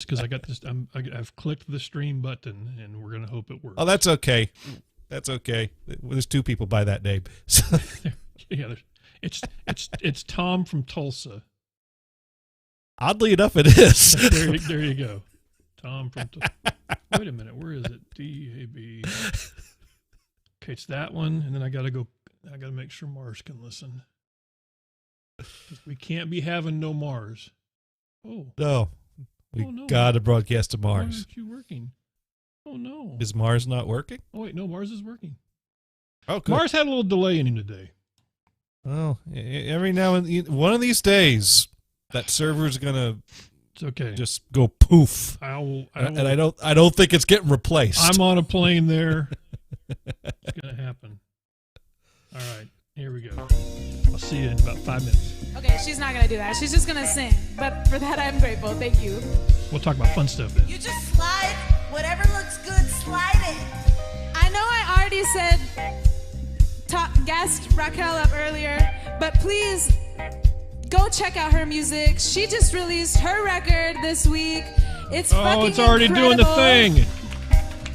because I got this. I've clicked the stream button, and we're gonna hope it works. Oh, that's okay. That's okay. There's two people by that name. So. Yeah, it's Tom from Tulsa. Oddly enough, it is. There you go. Tom from Tulsa. Wait a minute. Where is it? DAB. Okay, it's that one. And then I got to make sure Mars can listen. We can't be having no Mars. Oh. No. We got to broadcast to Mars. Why aren't you working? Oh, no. Is Mars not working? Oh, wait. No, Mars is working. Oh, good. Mars had a little delay in him today. Well, every now and then, one of these days, that server's gonna just go poof. And I don't think it's getting replaced. I'm on a plane there. It's gonna happen. All right, here we go. I'll see you in about 5 minutes. Okay, she's not gonna do that. She's just gonna sing. But for that, I'm grateful. Thank you. We'll talk about fun stuff then. You just slide. Whatever looks good, slide it. I know I already said guest Raquel up earlier, but please go check out her music. She just released her record this week. It's fucking already incredible. Doing the thing.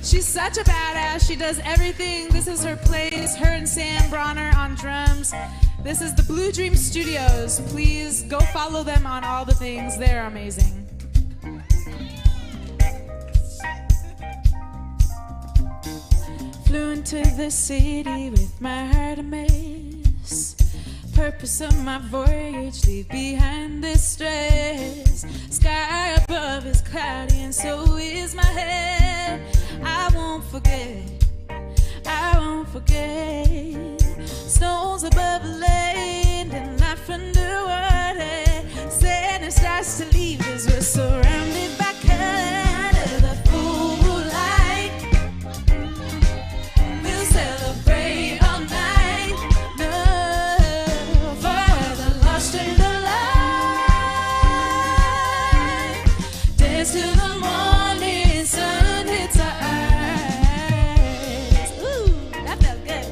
She's such a badass. She does everything. This is her place. Her and Sam Bronner on drums. This is the Blue Dream Studios. Please go follow them on all the things. They're amazing. Flew into the city with my heart a mess. Purpose of my voyage, leave behind this stress. Sky above is cloudy and so is my head. I won't forget, I won't forget. Stones above the land and life underwater. Sadness starts to leave as we're surrounded by color. The full moonlight. We'll celebrate all night. No, for the lost and the alive. Dance till the morning sun hits our eyes. Ooh, that felt good.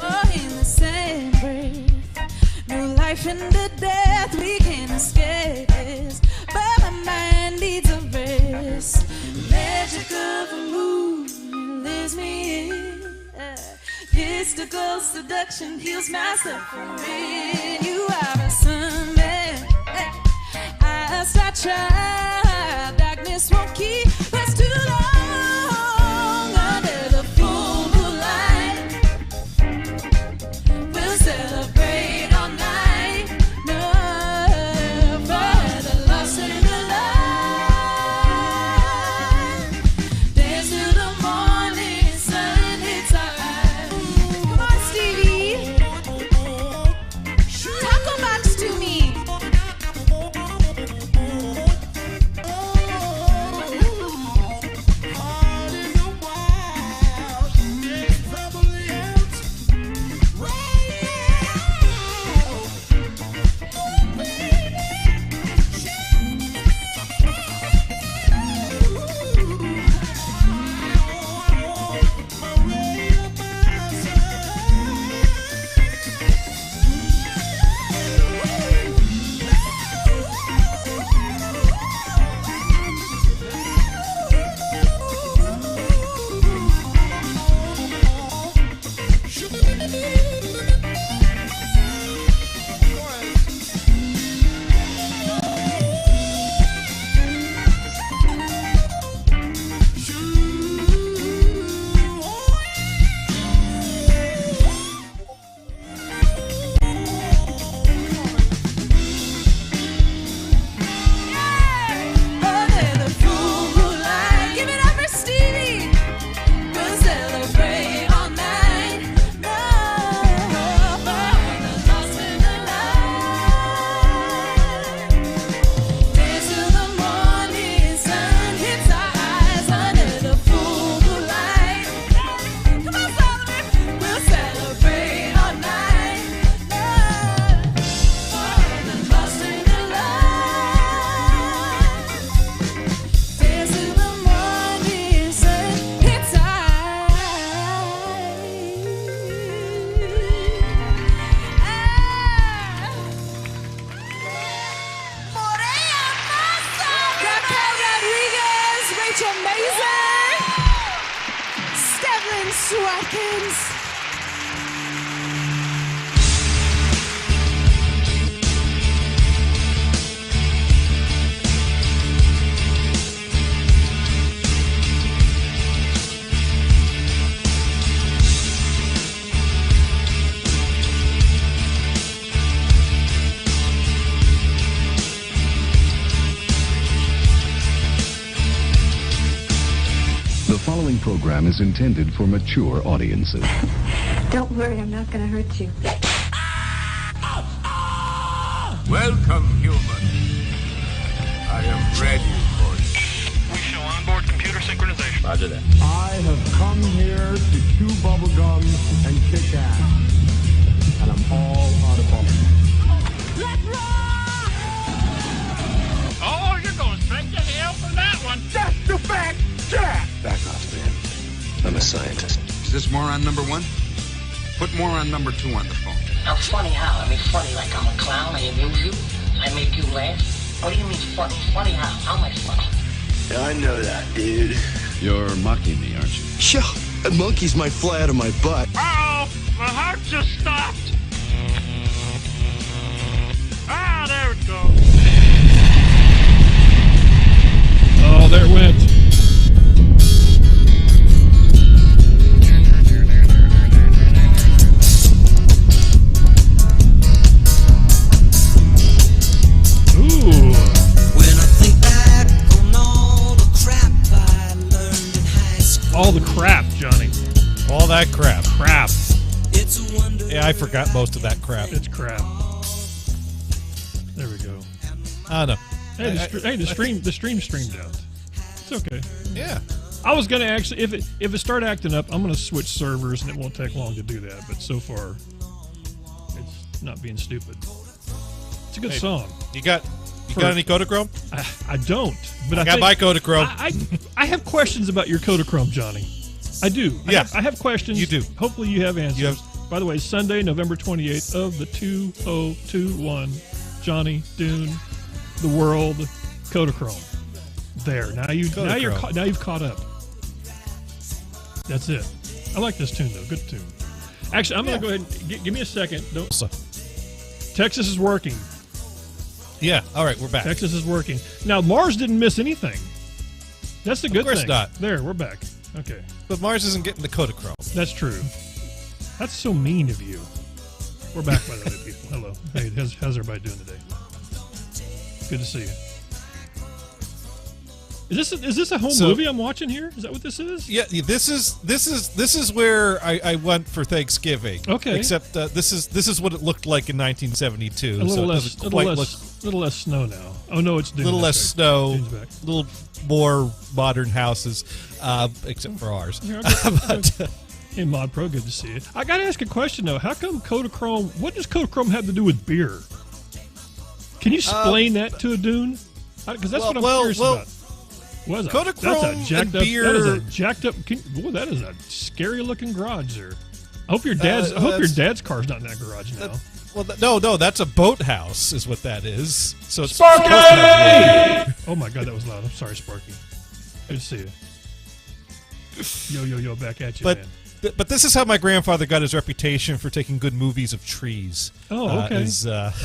Oh, in the same breath, no life in the death, we can't escape this. But my mind needs a rest. Magic of a moon leads me in. Mystical seduction heals my suffering. You are a sunman. I start try. Darkness won't keep us too long. Under the full moonlight, we'll celebrate all night. No, for the lost and the alive. Dance till the morning sun hits our eyes. Come on, Stevie. Taco box to me. amazing? Stevlin Swatkins. The following program is intended for mature audiences. Don't worry, I'm not going to hurt you. Welcome, human. I am ready for you. We show onboard computer synchronization. Roger that. I have come here to chew bubblegum and kick ass. And I'm all out of bubblegum. Let's rock! Oh, you're going straight to hell for that one. That's the fact, Jack! Back off, man. I'm a scientist. Is this moron number one? Put moron number two on the phone. Now, funny how? I mean, funny like I'm a clown, I amuse you, I make you laugh. What do you mean funny? Funny how? How am I funny? Yeah, I know that, dude. You're mocking me, aren't you? Sure. Monkeys might fly out of my butt. Uh-oh, my heart just stopped. Ah, there it goes. Oh, there it went. All the crap, Johnny. All that crap. Crap. Yeah, I forgot most of that crap. It's crap. There we go. I know. Hey, the stream streamed out. It's okay. Yeah. I was gonna actually, if it start acting up, I'm gonna switch servers, and it won't take long to do that. But so far, it's not being stupid. It's a good song. You got any Kodachrome? I don't. But I got my Kodachrome. I have questions about your Kodachrome, Johnny. I do. Yeah. I have questions. You do. Hopefully you have answers. By the way, Sunday, November 28th of the 2021 Johnny Dune, the World Kodachrome. There. Now you've caught up. That's it. I like this tune though. Good tune. Actually, I'm gonna go ahead and give me a second. Texas is working. Yeah. All right, we're back. Texas is working. Now, Mars didn't miss anything. That's the good thing. Of course not. There, we're back. Okay. But Mars isn't getting the Kodachrome. That's true. That's so mean of you. We're back, by the way, people. Hello. Hey, how's everybody doing today? Good to see you. Is this a home movie I'm watching here? Is that what this is? Yeah, this is where I went for Thanksgiving. Okay. Except this is what it looked like in 1972. A little less snow now. Oh no, it's Dune. A little less snow. A little more modern houses, except for ours. Hey, Mod Pro, good to see you. I got to ask a question though. How come Kodachrome? What does Kodachrome have to do with beer? Can you explain that to a Dune? Because that's what I'm curious about. Kodachrome beer. That is a jacked up. That is a scary looking garage there. I hope your dad's car's not in that garage now. No, that's a boathouse, is what that is. So it's Sparky! Oh my God, that was loud. I'm sorry, Sparky. Good to see you. Yo, back at you, man. But this is how my grandfather got his reputation for taking good movies of trees. Oh, okay.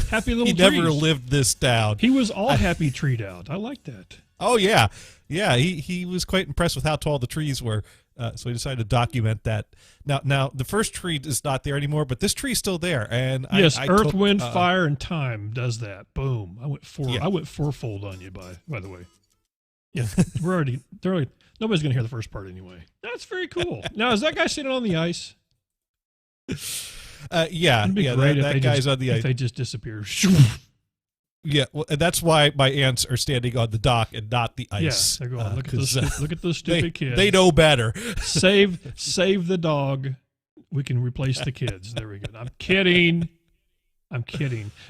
Happy little he trees. Never lived this down. He was all happy treed out. I like that. Oh, yeah. Yeah, he was quite impressed with how tall the trees were, so he decided to document that. Now the first tree is not there anymore, but this tree's still there. And yes, Earth, Wind, Fire, and Time does that. Boom! I went fourfold on you, by the way. Yeah, nobody's gonna hear the first part anyway. That's very cool. Now, is that guy sitting on the ice? Yeah, It'd be great if that guy's on the ice. If they just disappear. Yeah, well, and that's why my aunts are standing on the dock and not the ice. Yeah, they're going. Look at those stupid kids. They know better. Save the dog. We can replace the kids. There we go. I'm kidding.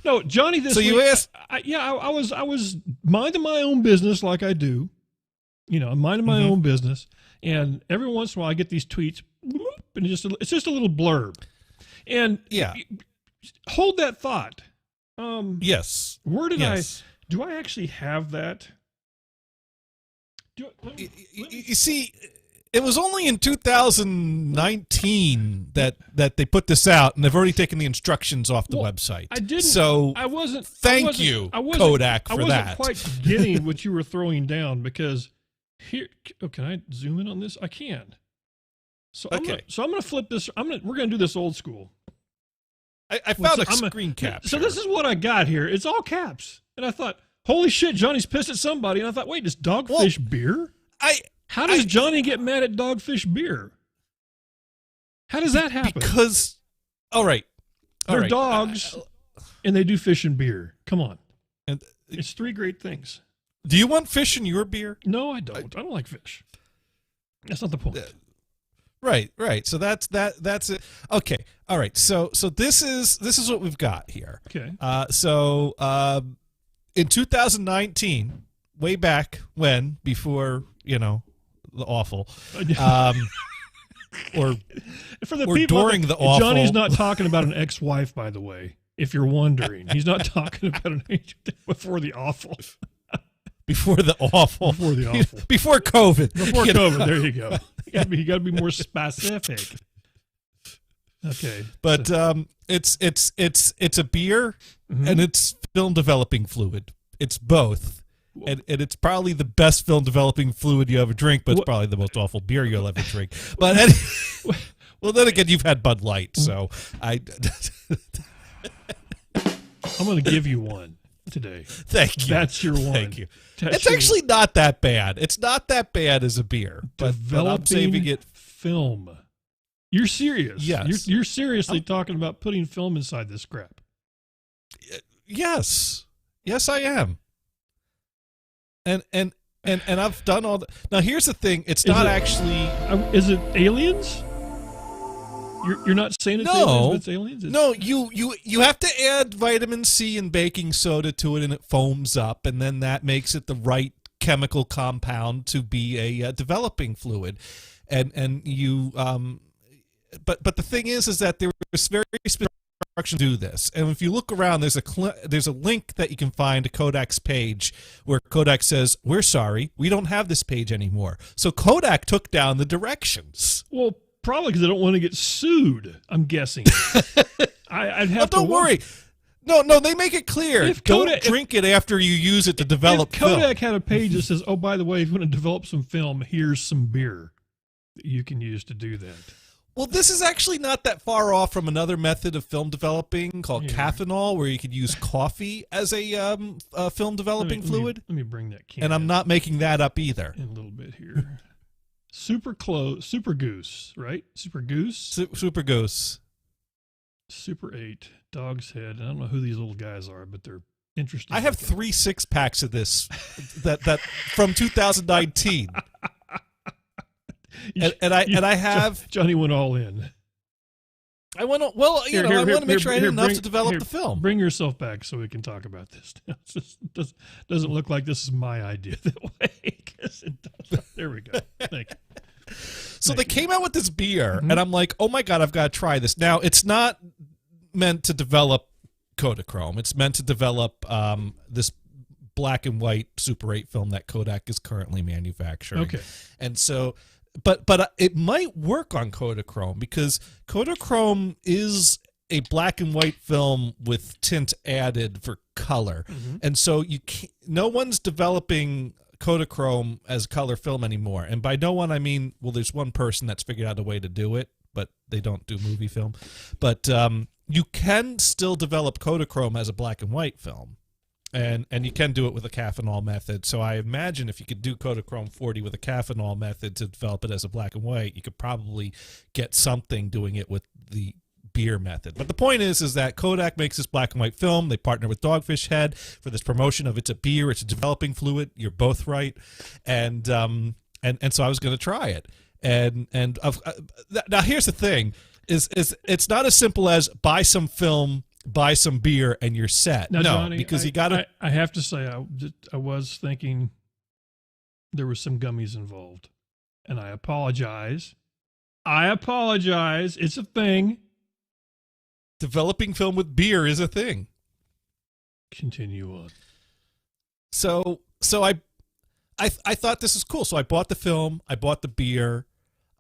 No, Johnny. You asked? I was minding my own business like I do. I'm minding my own business, and every once in a while I get these tweets, and it's just a little blurb, and hold that thought. Yes. Where did do I actually have that? You see, it was only in 2019 that they put this out, and they've already taken the instructions off the website. I didn't. So I wasn't. Thank you, Kodak, for that. I wasn't quite getting what you were throwing down because here. Oh, can I zoom in on this? I can. So okay. I'm gonna flip this. We're gonna do this old school. I found a screen capture. So this is what I got here. It's all caps, and I thought, holy shit, Johnny's pissed at somebody. And I thought, wait, is Dogfish beer? How does Johnny get mad at Dogfish beer? How does that happen? Because, all right. They're dogs, and they do fish and beer. Come on. And it's three great things. Do you want fish in your beer? No, I don't. I don't like fish. That's not the point. Right. So that's it. Okay. All right. So this is what we've got here. Okay. In 2019, way back when, before, the awful, or for the or people during the awful. Johnny's not talking about an ex-wife, by the way, if you're wondering. He's not talking about an age before the awful. Before the awful. Before the awful. Before COVID. Before COVID. There you go. You got to be more specific. Okay. But it's a beer and it's film developing fluid. It's both. And it's probably the best film developing fluid you ever drink, but it's probably the most awful beer you'll ever drink. But well, then again, you've had Bud Light, so I'm going to give you one today. Thank you. That's your one. Thank you. It's actually not that bad. It's not that bad as a beer, but I'm saving it. Film. You're serious? Yes. You're seriously talking about putting film inside this crap? Yes. Yes, I am. And I've done all the. Now here's the thing. It's not actually. Is it aliens? You're not saying it's aliens, but it's aliens? No, you have to add vitamin C and baking soda to it, and it foams up, and then that makes it the right chemical compound to be a developing fluid, and you but the thing is that there was very specific instructions to do this, and if you look around, there's a link that you can find to Kodak's page where Kodak says, "We're sorry, we don't have this page anymore." So Kodak took down the directions. Well, probably because they don't want to get sued, I'm guessing. I'd have don't worry. No, they make it clear. Don't drink it after you use it to develop film. Kodak had a page that says, oh, by the way, if you want to develop some film, here's some beer that you can use to do that. Well, this is actually not that far off from another method of film developing called cathanol, where you could use coffee as a film developing fluid. Let me bring that can. And I'm not making that up either. In a little bit here. Super Goose, right? Super Goose? Super Goose. Super 8, Dog's Head. I don't know who these little guys are, but they're interesting. I have 3 6-packs of this that from 2019. and I have Johnny went all in. I want to I want to make sure I had enough to develop the film. Bring yourself back so we can talk about this. It doesn't look like this is my idea that way. There we go. Thank you. So they came out with this beer, and I'm like, oh my God, I've got to try this. Now, it's not meant to develop Kodachrome. It's meant to develop this black and white Super 8 film that Kodak is currently manufacturing. Okay. And so, but it might work on Kodachrome because Kodachrome is a black and white film with tint added for color. And so no one's developing Kodachrome as color film anymore. And by no one, I mean, well, there's one person that's figured out a way to do it, but they don't do movie film. But you can still develop Kodachrome as a black and white film. And you can do it with a cathanol method. So I imagine if you could do Kodachrome 40 with a cathanol method to develop it as a black and white, you could probably get something doing it with the beer method. But the point is that Kodak makes this black and white film. They partner with Dogfish Head for this promotion of it's a beer, it's a developing fluid. You're both right. And so I was going to try it. And now here's the thing is it's not as simple as buy some film, buy some beer, and you're set. Now, no, Johnny, because you got to. I have to say, I was thinking there were some gummies involved, and I apologize. It's a thing. Developing film with beer is a thing. Continue on. So I I thought this is cool. So I bought the film. I bought the beer.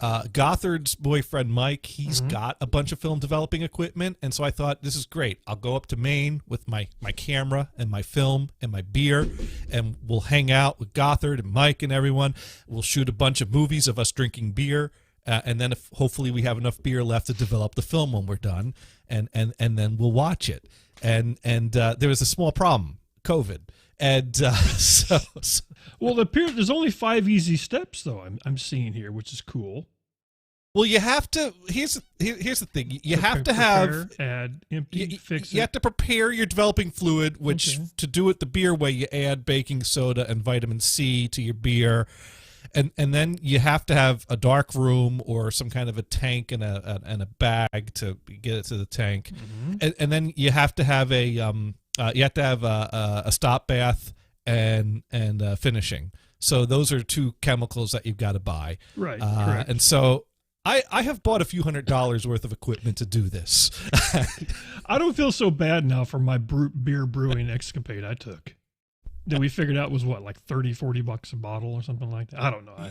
Gothard's boyfriend, Mike, he's got a bunch of film developing equipment. And so I thought, this is great. I'll go up to Maine with my camera and my film and my beer, and we'll hang out with Gothard and Mike and everyone. We'll shoot a bunch of movies of us drinking beer. And then hopefully we have enough beer left to develop the film when we're done. And then we'll watch it. And there was a small problem, COVID. And well, there's only 5 easy steps, though, I'm seeing here, which is cool. Well, you have to. Here's the thing. You have to have add, empty, fix it. You have to prepare your developing fluid, which to do it the beer way, you add baking soda and vitamin C to your beer, and then you have to have a dark room or some kind of a tank and a bag to get it to the tank, and then you have to have a stop bath and finishing. So those are 2 chemicals that you've got to buy. Right. Correct. And so I have bought a few $100s worth of equipment to do this. I don't feel so bad now for my beer brewing escapade I took. That we figured out was what, like $30-40 a bottle or something like that. I don't know. I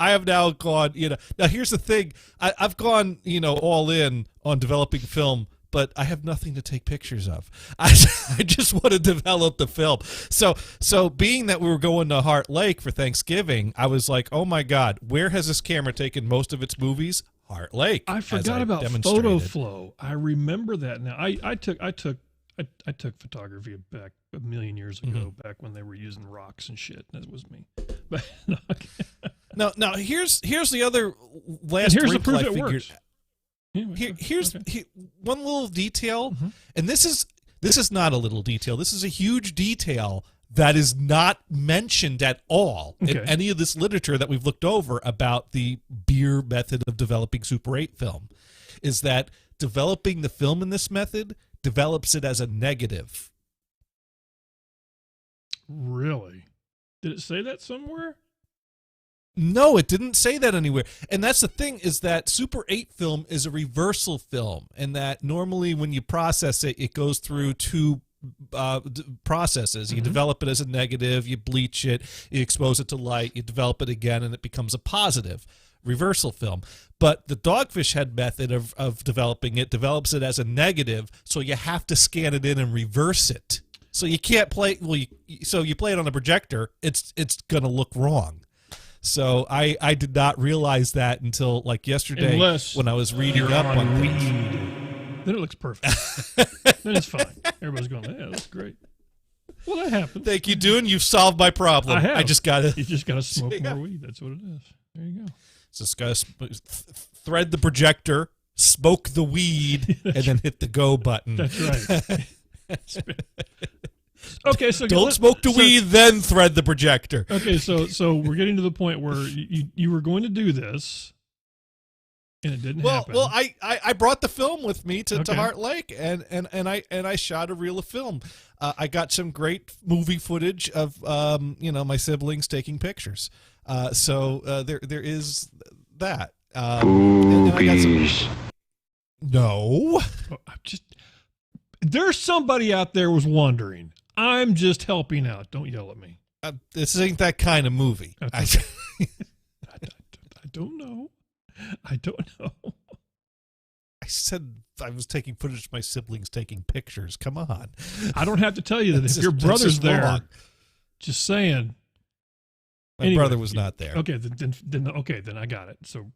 have now gone. Now here's the thing. I've gone all in on developing film. But I have nothing to take pictures of. I just want to develop the film. So being that we were going to Heart Lake for Thanksgiving, I was like, oh my God, where has this camera taken most of its movies? Heart Lake. I forgot about photo flow. I remember that now. I took photography back a million years ago, back when they were using rocks and shit. That was me. But now here's the other last. And here's the proof it works. Here's one little detail, and this is not a little detail. This is a huge detail that is not mentioned at all in any of this literature that we've looked over about the beer method of developing Super 8 film, is that developing the film in this method develops it as a negative. Really? Did it say that somewhere? No, it didn't say that anywhere. And that's the thing, is that Super 8 film is a reversal film, and that normally when you process it, it goes through 2 processes. You develop it as a negative, you bleach it, you expose it to light, you develop it again, and it becomes a positive reversal film. But the Dogfish Head method of developing it develops it as a negative, so you have to scan it in and reverse it. So you can't play, so you play it on a projector, it's going to look wrong. So I did not realize that until like yesterday when I was reading up on weed. Then it looks perfect. Then it's fine. Everybody's going, yeah, that's great. Well, that happens. Thank you, Dune. You've solved my problem. I have. You just gotta smoke more weed. That's what it is. There you go. Just gotta thread the projector, smoke the weed, and then hit the go button. That's right. Okay, so don't smoke the weed, then thread the projector. Okay, so we're getting to the point where you were going to do this, and it didn't happen. Well, I brought the film with me to Heart Lake, and I shot a reel of film. I got some great movie footage of my siblings taking pictures. So there is that. Boobies. No. There's somebody out there was wondering. I'm just helping out. Don't yell at me. This ain't that kind of movie. Okay. I don't know. I don't know. I said I was taking footage of my siblings taking pictures. Come on. I don't have to tell you that if your brother's there. Wrong. Just saying. My brother was not there. Okay, then I got it. So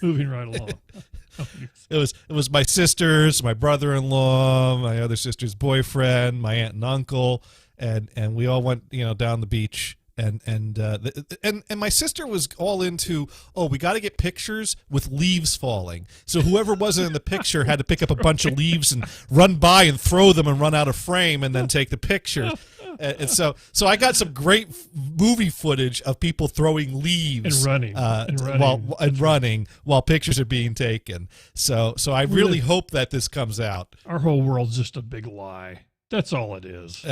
moving right along. It was my sisters, my brother-in-law, my other sister's boyfriend, my aunt and uncle, and we all went down the beach, and my sister was all into, we got to get pictures with leaves falling. So whoever wasn't in the picture had to pick up a bunch of leaves and run by and throw them and run out of frame and then take the picture. And so I got some great movie footage of people throwing leaves and running while pictures are being taken. So I really hope that this comes out. Our whole world's just a big lie. That's all it is.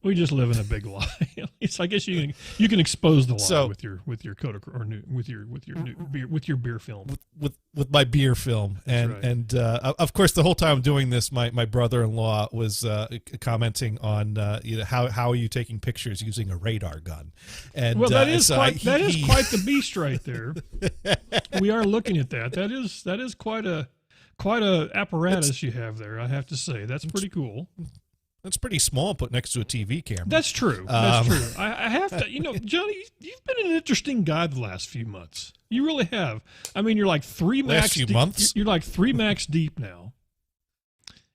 We just live in a big lie. At least I guess you can expose the lie So- with your Kodachrome or with your beer film. With my beer film, and right. and of course the whole time I'm doing this, my brother-in-law was commenting on how are you taking pictures using a radar gun, and Well, that is so quite he- quite the beast right there. We are looking at that. That is quite a apparatus you have there. I have to say that's pretty cool. It's pretty small, put next to a TV camera. That's true. That's true. I have to, Johnny, you've been an interesting guy the last few months. You really have. I mean, you're like three Last max few deep. months? You're like 3 max deep now.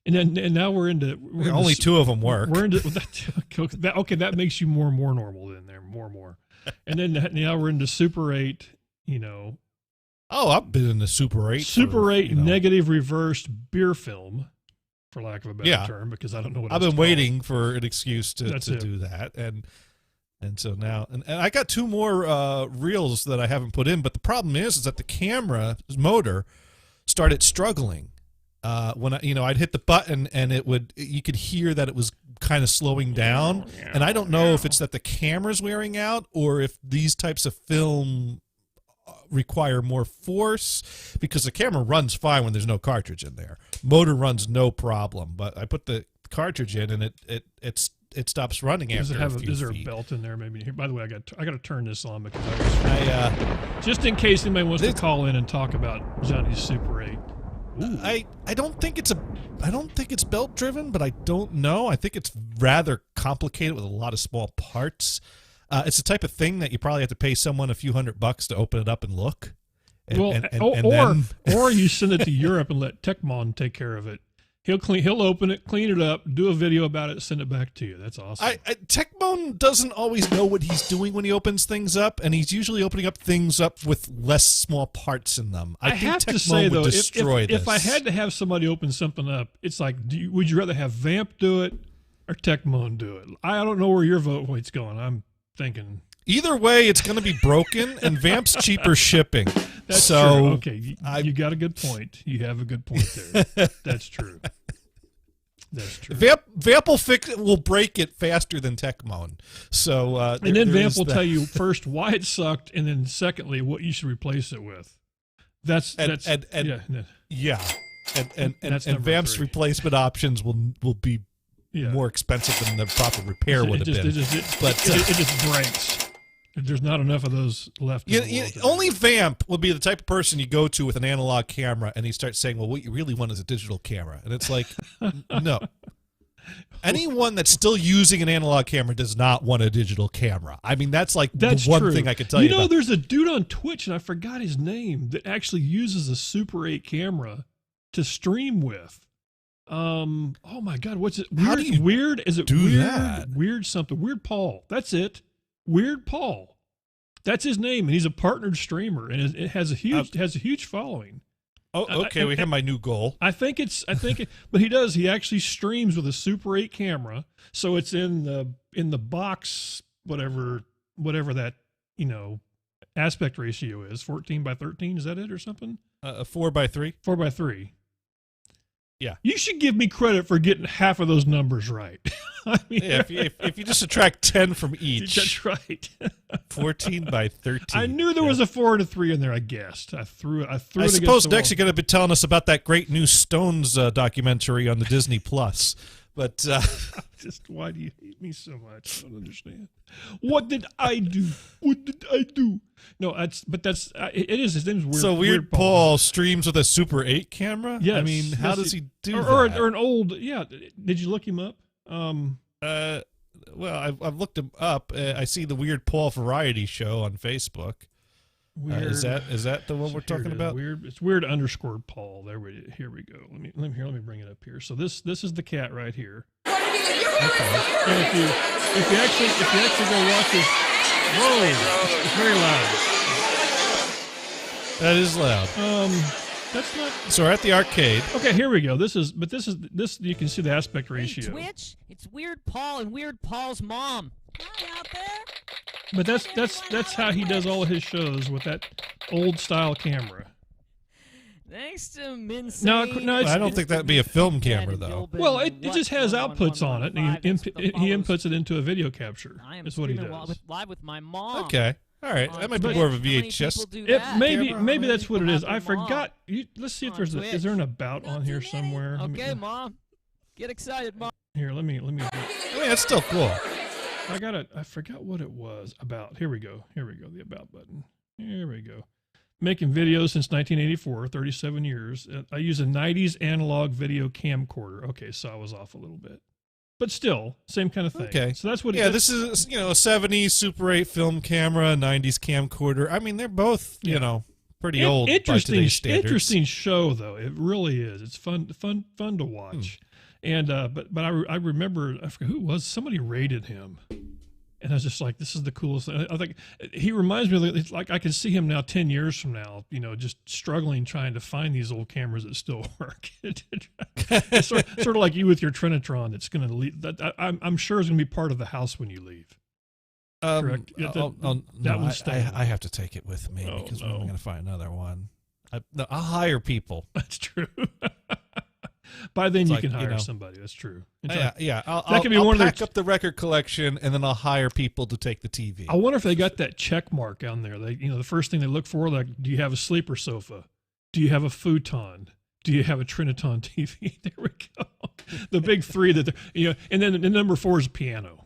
And now we're into Only 2 of them work. We're into that. Okay, that makes you more and more normal. Then there, more and more. And then now we're into Super 8. Oh, I've been in the Super 8. Super 8 negative reversed beer film, for lack of a better Yeah. term, because I don't know what I've else been to call it. waiting for an excuse to do that, and so now, and I got 2 more reels that I haven't put in, but the problem is that the camera's motor started struggling. When I'd hit the button and you could hear that it was kind of slowing down, and I don't know if it's that the camera's wearing out or if these types of film require more force, because the camera runs fine when there's no cartridge in there. Motor runs no problem, but I put the cartridge in and it stops running after a few is there a feet. belt in there? Maybe. Here, by the way, I got to turn this on because just in case anybody wants to call in and talk about Johnny's Super 8. I don't think it's belt driven, but I don't know. I think it's rather complicated with a lot of small parts. It's the type of thing that you probably have to pay someone a few $100 to open it up and look. Or you send it to Europe and let Techmon take care of it. He'll open it, clean it up, do a video about it, send it back to you. That's awesome. Techmon doesn't always know what he's doing when he opens things up, and he's usually opening up things up with less small parts in them. I think have Techmon to say, would though, destroy this. if I had to have somebody open something up, it's like, would you rather have Vamp do it or Techmon do it? I don't know where your vote's going. I'm thinking either way, it's going to be broken, and Vamp's cheaper shipping. That's so true. Okay, you got a good point. You have a good point there. That's true. That's true. Vamp will break it faster than Techmon. So and then Vamp will tell you first why it sucked, and then secondly what you should replace it with. That's And Vamp's 3. replacement options will be more expensive than the proper repair would have been. It just breaks. There's not enough of those left. Only Vamp will be the type of person you go to with an analog camera, and he starts saying, "Well, what you really want is a digital camera," and it's like, no. Anyone that's still using an analog camera does not want a digital camera. I mean, that's the one true. thing I could tell you. About. There's a dude on Twitch, and I forgot his name, that actually uses a Super 8 camera to stream with. Oh my God, what's it? How do you weird? Is it do weird? that? Weird something. Weird Paul. That's it. Weird Paul. That's his name, and he's a partnered streamer, and it has a huge following. Oh, okay. We have my new goal. But he actually streams with a Super 8 camera, so it's in the box, whatever that aspect ratio is, 14:13. Is that it or something? 4:3. 4:3. Yeah. You should give me credit for getting half of those numbers right. I mean, yeah, if you just subtract 10 from each. That's right. 14:13. I knew there was a 4 and a 3 in there, I guessed. I threw it I suppose next you're going to be telling us about that great new Stones documentary on the Disney Plus. But just why do you hate me so much? I don't understand. What did I do? What did I do? No, it is. His name's Weird. So Weird Paul streams with a Super 8 camera. Yes. I mean, how does he do that? Or an old? Yeah. Did you look him up? Well, I've looked him up. I see the Weird Paul variety show on Facebook. Is that the one we're talking about? It's Weird _ Paul. Here we go. Let me bring it up here. So this is the cat right here. Okay. And if you actually go watch this, whoa, it's very loud. That is loud. That's not. So we're at the arcade. Okay, here we go. This you can see the aspect ratio. Hey, Twitch, it's Weird Paul and Weird Paul's mom. Hi out there. But that's how he does all of his shows with that old style camera. Thanks to Minsane. No, I don't think that'd be a film camera, though. Well, it just has outputs on it, and he inputs it into a video capture. I am That's what he streaming does. live with my mom. Okay. All right. That might be more of a VHS. Maybe that's what it is. I forgot. Let's see if there's is there an about on here somewhere? Okay, Mom. Get excited, Mom. Here, let me. I mean, that's still cool. I forgot what it was about. Here we go. The about button. Here we go. Making videos since 1984, 37 years. I use a 90s analog video camcorder. Okay, so I was off a little bit. But still, same kind of thing. Okay. So that's what this is, a 70s Super 8 film camera, 90s camcorder. I mean, they're both, pretty old by today's standards. Interesting show, though. It really is. It's fun to watch. And but I remember, I forget who it was. Somebody rated him. And I was just like, this is the coolest thing. I think he reminds me of, like, I can see him now 10 years from now, just struggling trying to find these old cameras that still work. It's sort of like you with your Trinitron that's going to leave. I'm sure it's going to be part of the house when you leave. Correct? I have to take it with me because we're going to find another one. I'll hire people. That's true. By then, you can hire somebody. That's true. Yeah. I'll pack up the record collection, and then I'll hire people to take the TV. I wonder if they got that check mark on there. They, the first thing they look for, like, do you have a sleeper sofa? Do you have a futon? Do you have a Triniton TV? There we go. The big three that, and then the number 4 is piano.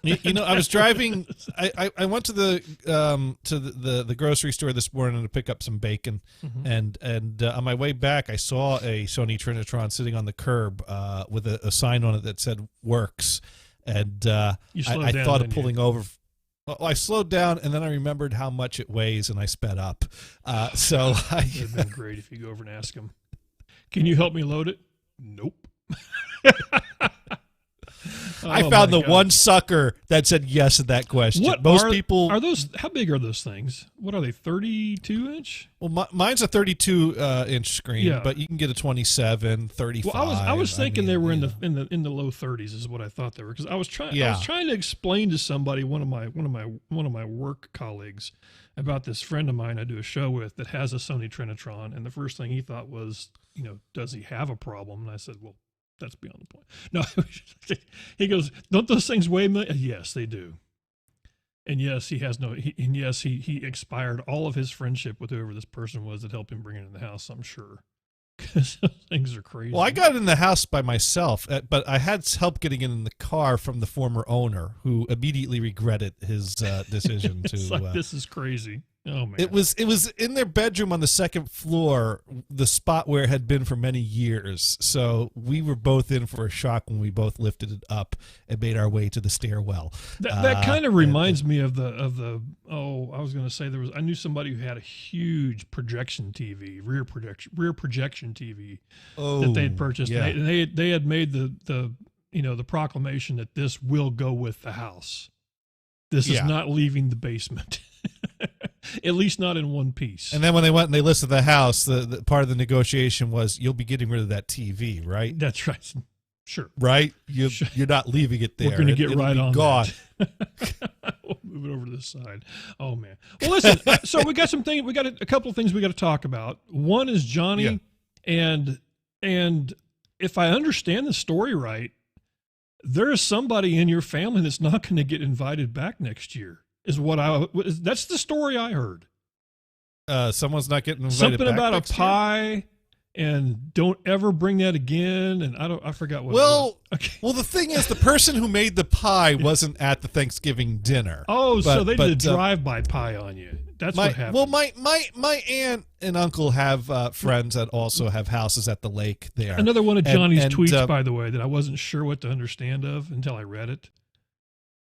I was driving. I went to the grocery store this morning to pick up some bacon, and on my way back, I saw a Sony Trinitron sitting on the curb with a sign on it that said "Works," and I thought of pulling over. Well, I slowed down, and then I remembered how much it weighs, and I sped up. So it would have been great if you go over and ask him, "Can you help me load it?" Nope. I found the one sucker that said yes to that question. Most people are those. How big are those things? What are they? 32-inch? Well, mine's a 32-inch screen, but you can get a 27, 35. Well, I was thinking they were in the low 30s is what I thought they were, because I was trying to explain to somebody, one of my work colleagues, about this friend of mine I do a show with that has a Sony Trinitron, and the first thing he thought was, does he have a problem? And I said, well, that's beyond the point. No, he goes, don't those things weigh? Yes, they do. And yes, he expired all of his friendship with whoever this person was that helped him bring it in the house, I'm sure. Because things are crazy. Well, I got it in the house by myself, but I had help getting it in the car from the former owner, who immediately regretted his decision to. Like, this is crazy. Oh man! It was in their bedroom on the second floor, the spot where it had been for many years. So we were both in for a shock when we both lifted it up and made our way to the stairwell. That kind of reminds me of the. Oh, I was going to say I knew somebody who had a huge projection TV, rear projection TV that they'd purchased. Yeah. And they had made the proclamation that this will go with the house. This is not leaving the basement. At least not in one piece. And then when they went and they listed the house, the part of the negotiation was, you'll be getting rid of that TV, right? That's right. Sure. Right? You're not leaving it there. We're going to get right on that. We'll move it over to the side. Oh man. Well, listen. So we got a couple of things we got to talk about. One is Jonny, and if I understand the story right, there is somebody in your family that's not going to get invited back next year. That's the story I heard. Someone's not getting invited Something back about a next pie, year? And don't ever bring that again. And I forgot what. Well, well, the thing is, the person who made the pie wasn't at the Thanksgiving dinner. Oh, so they did a drive-by pie on you. That's what happened. Well, my aunt and uncle have friends that also have houses at the lake there. Another one of Johnny's tweets, by the way, that I wasn't sure what to understand of until I read it.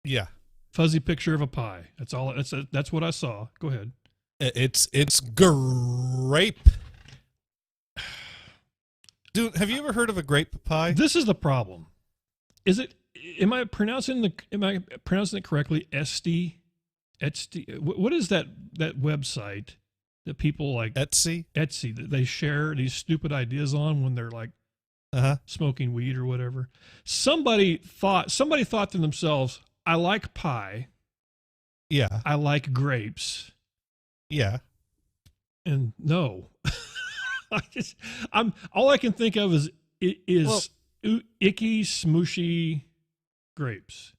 Yeah. Fuzzy picture of a pie. That's all. That's what I saw. Go ahead. It's grape. Dude, have you ever heard of a grape pie? This is the problem. Am I pronouncing it correctly? Etsy. What is that website that people like? Etsy. That they share these stupid ideas on when they're like smoking weed or whatever. Somebody thought to themselves, I like pie. Yeah. I like grapes. Yeah. And no. I'm all I can think of is icky, smooshy grapes.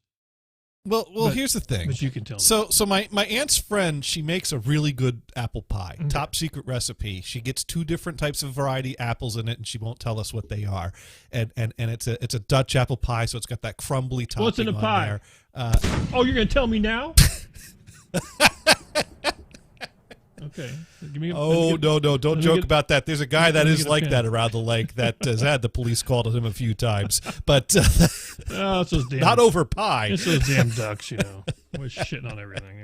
Well, here's the thing. But you can tell me. So my aunt's friend, she makes a really good apple pie, top secret recipe. She gets 2 different types of variety apples in it, and she won't tell us what they are. And it's a Dutch apple pie, so it's got that crumbly topping. What's in a pie? Oh, you're gonna tell me now? Okay. Give me no, don't joke about that. There's a guy that is like that around the lake that has had the police called on him a few times, but it's those damn, not over pie. It's those damn ducks, always shitting on everything.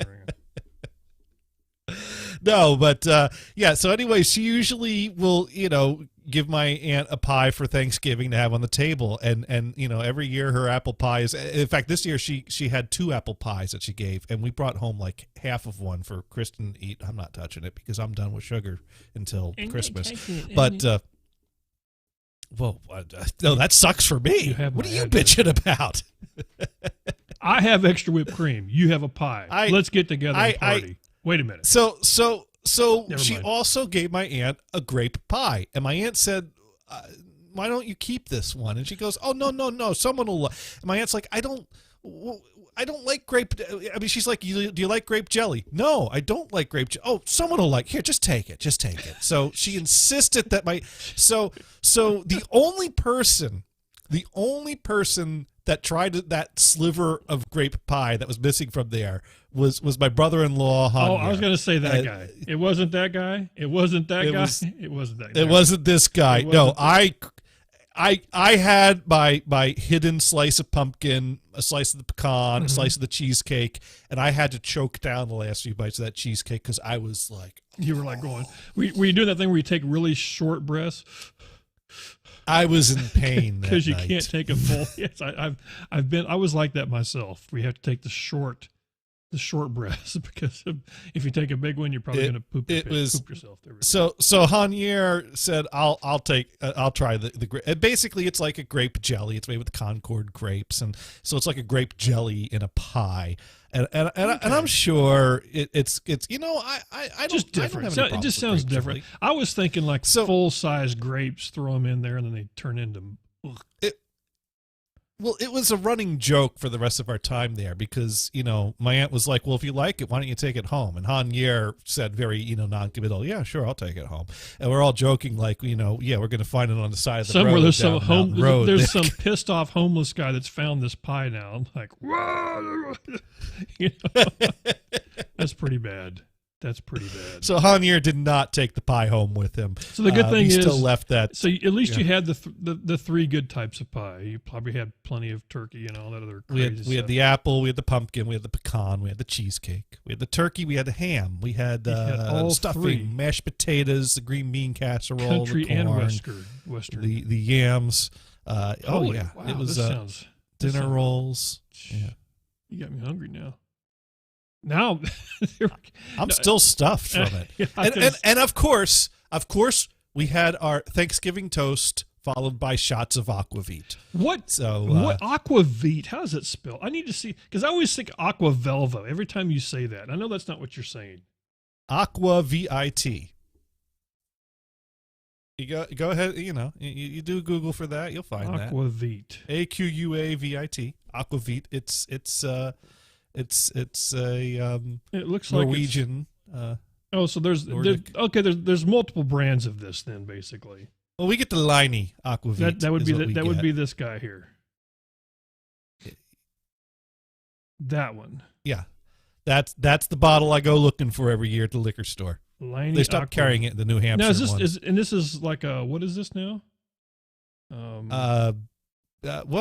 No, but yeah. So anyway, she usually will, give my aunt a pie for Thanksgiving to have on the table, and every year her apple pie is. In fact, this year she had 2 apple pies that she gave, and we brought home like half of one for Kristen to eat. I'm not touching it because I'm done with sugar until Christmas. But no, that sucks for me. What are you bitching about? I have extra whipped cream. You have a pie. Let's get together and party. Wait a minute. So she also gave my aunt a grape pie, and my aunt said, "Why don't you keep this one?" And she goes, "Oh no, someone will." And my aunt's like, "I don't like grape." I mean, she's like, "Do you like grape jelly?" "No, I don't like grape jelly." "Oh, someone will like. Here, just take it. So she insisted that so the only person that tried that sliver of grape pie that was missing from there was my brother-in-law. Oh, I was going to say that guy. It wasn't that guy. It wasn't that guy. It wasn't that guy. It wasn't this guy. No, I had my hidden slice of pumpkin, a slice of the pecan, a slice of the cheesecake, and I had to choke down the last few bites of that cheesecake because I was like, you were like going. Were you doing that thing where you take really short breaths? I was in pain because you can't take a full. Yes, I was like that myself. We have to take the short breaths because if you take a big one, you're probably going to poop yourself. So Hanier said, "I'll try the grape." Basically, it's like a grape jelly. It's made with Concord grapes, and so it's like a grape jelly in a pie. And I'm sure it's I don't just different. It just sounds different. Jelly. I was thinking like full size grapes, throw them in there, and then they turn into. Well, it was a running joke for the rest of our time there because, my aunt was like, "Well, if you like it, why don't you take it home?" And Hanier said very, non-committal, "Yeah, sure, I'll take it home." And we're all joking like, we're going to find it on the side of the road. There's some pissed off homeless guy that's found this pie now. I'm like, whoa. That's pretty bad. That's pretty bad. So Hanier did not take the pie home with him. So the good thing is, still left that. So at least you had the 3 good types of pie. You probably had plenty of turkey and all that other crazy stuff. We had the apple, we had the pumpkin, we had the pecan, we had the cheesecake, we had the turkey, we had the ham, we had all stuffing, 3. Mashed potatoes, the green bean casserole, country the corn, and western, the yams. Wow, it was dinner rolls. Yeah, you got me hungry now. Now I'm still stuffed from it. And of course we had our Thanksgiving toast followed by shots of aquavit. What aquavit? How does it spell? I need to see because I always think aqua velva every time you say that. I know that's not what you're saying. Aquavit. You go ahead, you do Google for that, you'll find aquavit. that. Aquavit. Aquavit. It's a it looks Norwegian. So there's multiple brands of this then basically. Well, we get the Liney aquavit. That would be this guy here. That one. Yeah, that's the bottle I go looking for every year at the liquor store. Liney they stopped carrying it in the New Hampshire. Now this is like a what is this now? Well,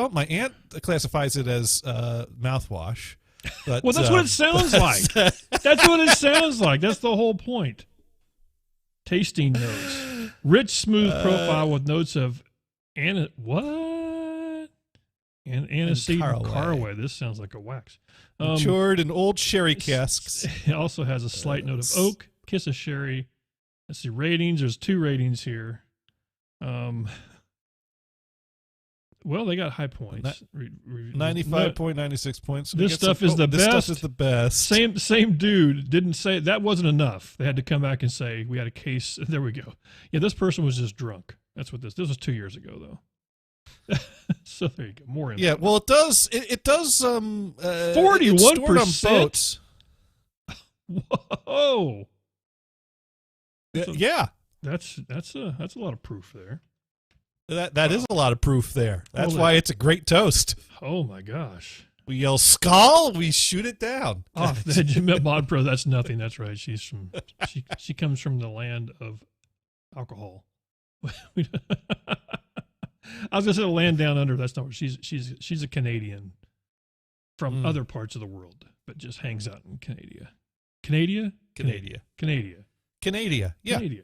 my aunt classifies it as mouthwash. But, well, that's what it sounds like. That's what it sounds like. That's the whole point. Tasting notes. Rich, smooth profile with notes of aniseed and caraway. This sounds like a wax. Matured in old sherry casks. It also has a slight note of oak, kiss of sherry. Let's see, ratings. There's 2 ratings here. Well, they got high points. 95.96 points. This stuff is the best. This stuff is the best. Same dude didn't say that wasn't enough. They had to come back and say we had a case. There we go. Yeah, this person was just drunk. That's what this was 2 years ago though. So there you go. More info. Yeah, well, it does. It does. 41%. Whoa. Yeah. That's a lot of proof there. That is a lot of proof there. That's why it's a great toast. Oh my gosh. We yell skull, we shoot it down. Oh, that Mod Pro, that's nothing. That's right. She's from she comes from the land of alcohol. I was gonna say the land down under. That's not what she's a Canadian from other parts of the world, but just hangs out in Canada. Canada. Yeah. Canada.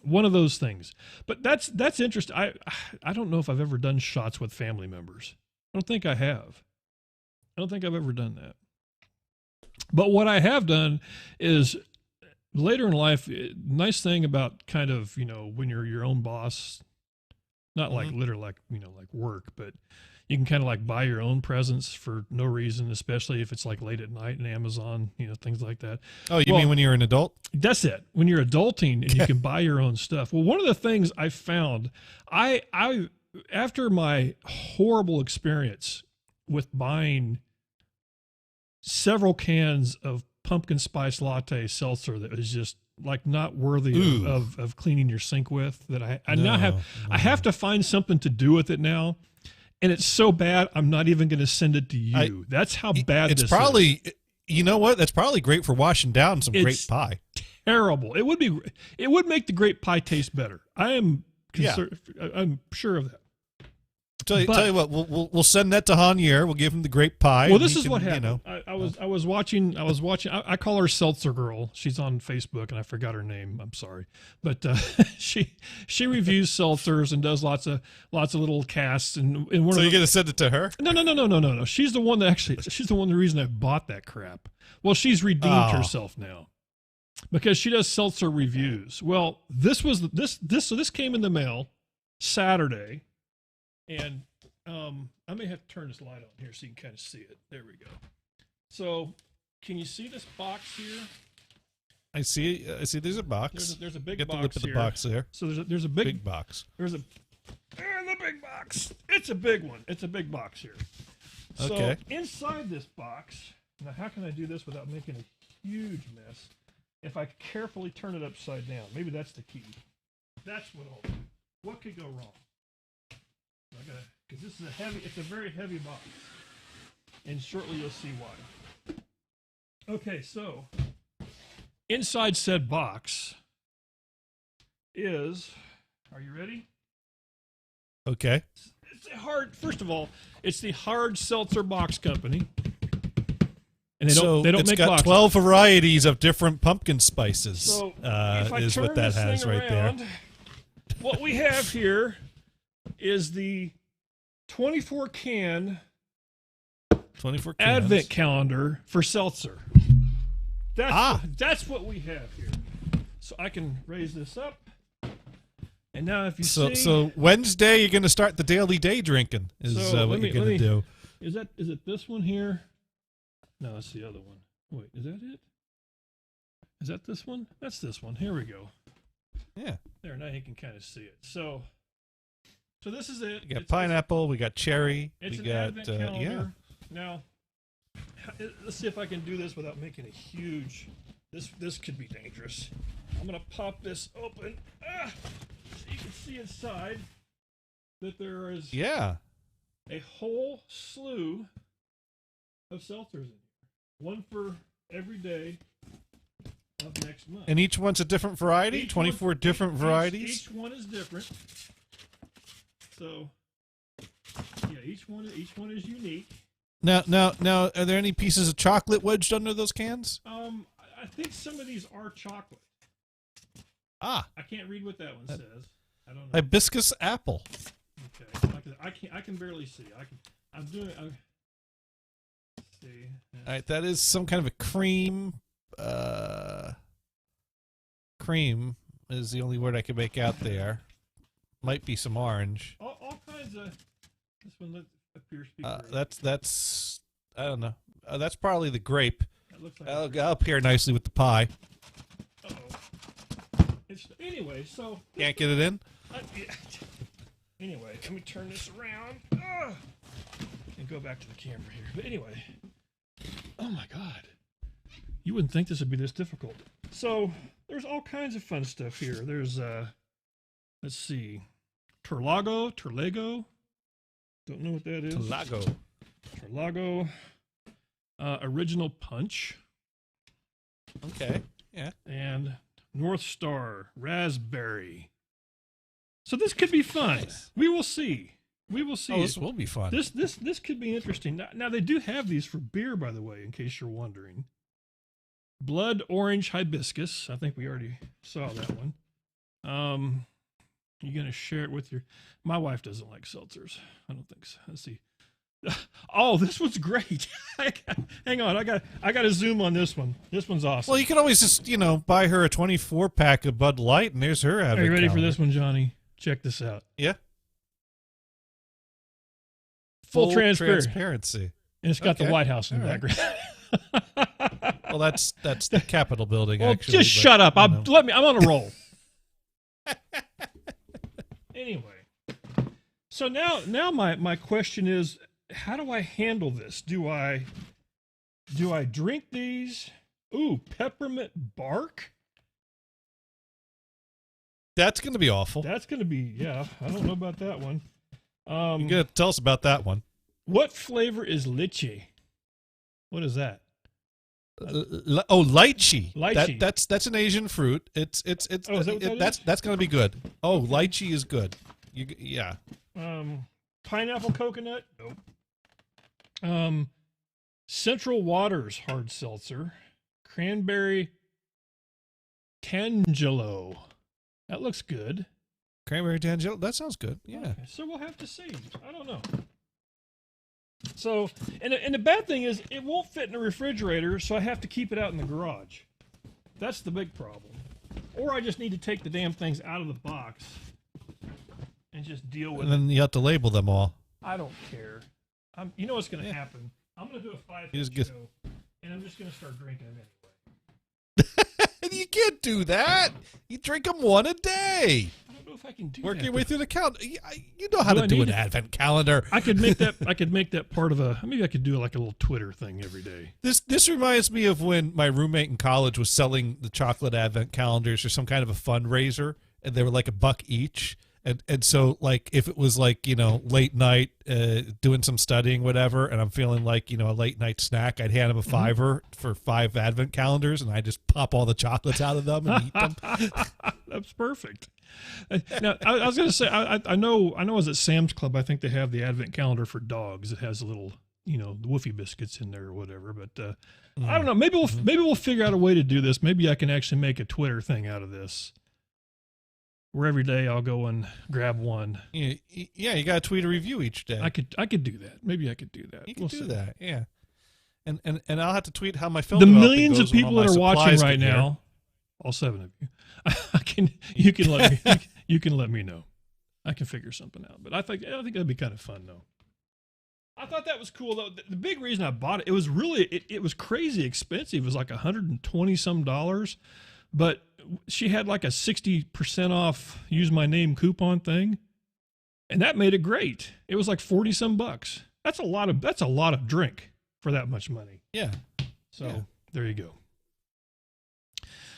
One of those things. But that's interesting. I don't know if I've ever done shots with family members. I don't think I have. I don't think I've ever done that. But what I have done is later in life, nice thing about kind of, when you're your own boss, not like literally like work, but you can kind of like buy your own presents for no reason, especially if it's like late at night in Amazon, things like that. Oh, you mean when you're an adult? That's it. When you're adulting and you can buy your own stuff. Well, one of the things I found, I after my horrible experience with buying several cans of pumpkin spice latte seltzer that was just like not worthy of cleaning your sink with, that I have to find something to do with it now. And it's so bad, I'm not even going to send it to you. That's how bad it's this probably, is. You know what? That's probably great for washing down some grape pie. Terrible. It would make the grape pie taste better. I'm sure of that. Tell you what, we'll send that to Javier. We'll give him the grape pie. Well, this is what happened. I was watching. I call her Seltzer Girl. She's on Facebook, and I forgot her name. I'm sorry, but she reviews seltzers and does lots of little casts. And so you're gonna send it to her? No. She's the one the reason I bought that crap. Well, she's redeemed herself now because she does seltzer reviews. Well, this came in the mail Saturday. And I may have to turn this light on here so you can kind of see it. There we go. So, can you see this box here? I see. There's a box. There's a big Get box the lip of the here. box there. So there's a big box. There's the big box. It's a big one. It's a big box here. So okay. Inside this box, now how can I do this without making a huge mess? If I carefully turn it upside down, maybe that's the key. That's what could go wrong. Because this is it's a very heavy box, and shortly you'll see why. Okay, so inside said box is, are you ready? Okay. First of all, it's the Hard Seltzer Box Company. And they don't it's make got boxes. 12 varieties of different pumpkin spices. So is what that has right there. What we have here is the 24 can Advent calendar for seltzer. That's what we have here. So I can raise this up. And now if you see... So Wednesday you're going to start the daily day drinking is what you're going to do. Is it this one here? No, it's the other one. Wait, is that it? Is that this one? That's this one. Here we go. Yeah. There, now you can kind of see it. So this is it. We got pineapple. We got cherry. It's we an got Advent calendar. Now, let's see if I can do this without making a huge. This could be dangerous. I'm gonna pop this open, so you can see inside that there is a whole slew of seltzers in here. One for every day of next month. And each one's a different variety. 24 different varieties. Each one is different. So, yeah, each one is unique. Now, are there any pieces of chocolate wedged under those cans? I think some of these are chocolate. I can't read what that one says. I don't know. Hibiscus apple. Okay, I can barely see. Let's see. All right, that is some kind of a cream. Cream is the only word I can make out there. Might be some orange. All kinds of This one appears to be grape. That's I don't know. That's probably the grape. That looks like I'll pair nicely with the pie. Anyway, so Can't get it in? Anyway, let me turn this around and go back to the camera here. But anyway, oh my God, you wouldn't think this would be this difficult. So there's all kinds of fun stuff here. There's let's see, Terlago. Don't know what that is. Terlago. Original Punch. Okay. Yeah. And North Star Raspberry. So this could be fun. Nice. We will see. Oh, this will be fun. This could be interesting. Now they do have these for beer, by the way, in case you're wondering. Blood Orange Hibiscus. I think we already saw that one. You gonna share it with your? My wife doesn't like seltzers. I don't think so. Let's see. Oh, this one's great. Hang on, I got to zoom on this one. This one's awesome. Well, you can always just buy her a 24-pack of Bud Light, and there's her. Are you ready for this one, Johnny? Check this out. Yeah. Full transparency. And it's got the White House in the background. Well, that's the Capitol building. Well, actually, just shut up. I'm on a roll. Anyway, so now my question is, how do I handle this? Do I drink these? Ooh, peppermint bark? That's going to be awful. That's going to be, yeah. I don't know about that one. You're going to tell us about that one. What flavor is lychee? What is that? Lychee. Lychee. That's an Asian fruit. It's is that what that that's going to be good. Oh, lychee is good. Yeah. Pineapple coconut? Nope. Central Waters hard seltzer. Cranberry Tangelo. That looks good. Cranberry Tangelo. That sounds good. Yeah. Okay, so we'll have to see. I don't know. So, and the bad thing is it won't fit in the refrigerator, so I have to keep it out in the garage. That's the big problem. Or I just need to take the damn things out of the box and just deal with it. And then you have to label them all. I don't care. You know what's going to happen? I'm going to do a 5-minute show, and I'm just going to start drinking them anyway. You can't do that. You drink them one a day. I don't know if I can do Work that. your way through the calendar. You know how to do an advent calendar. I could make that part of maybe I could do like a little Twitter thing every day. This reminds me of when my roommate in college was selling the chocolate advent calendars or some kind of a fundraiser, and they were like $1 each. And so, like, if it was like, late night, doing some studying, whatever, and I'm feeling like, a late night snack, I'd hand him a $5 for 5 advent calendars, and I just pop all the chocolates out of them and eat them. That's perfect. Now, I was going to say, I know I was at Sam's Club. I think they have the advent calendar for dogs. It has a little, the Woofy biscuits in there or whatever. But I don't know. Maybe we'll figure out a way to do this. Maybe I can actually make a Twitter thing out of this, where every day I'll go and grab one. Yeah, you got to tweet a review each day. I could do that. Maybe I could do that. You can do that, yeah. And I'll have to tweet how my film. The millions of people that are watching right now, all 7 of you, you can let me know. I can figure something out. But I think that'd be kind of fun though. I thought that was cool though. The big reason I bought it, it was really it was crazy expensive. It was like $120 some, but she had like a 60% off use my name coupon thing, and that made it great. It was like $40 some. That's a lot of drink for that much money. Yeah. So There you go.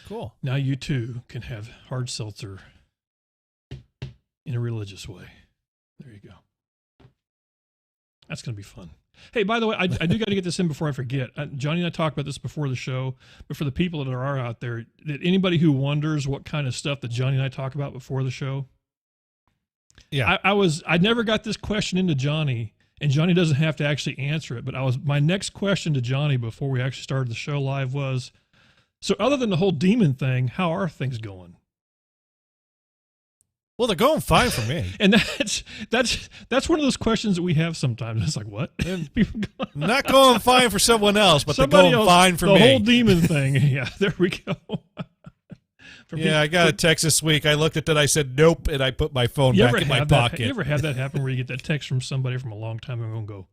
Cool. Now you too can have hard seltzer in a religious way. There you go. That's going to be fun. Hey, by the way, I do got to get this in before I forget. Johnny and I talked about this before the show, but for the people that are out there, that anybody who wonders what kind of stuff that Johnny and I talk about before the show, yeah, I never got this question into Johnny, and Johnny doesn't have to actually answer it. But my next question to Johnny before we actually started the show live was, so other than the whole demon thing, how are things going? Well, they're going fine for me. And that's one of those questions that we have sometimes. It's like, what? Not going fine for someone else, but somebody they're going else, fine for me. The whole demon thing. Yeah, there we go. Yeah, I got a text this week. I looked at that. I said, nope, and I put my phone back in my pocket. You ever had that happen where you get that text from somebody from a long time ago and go,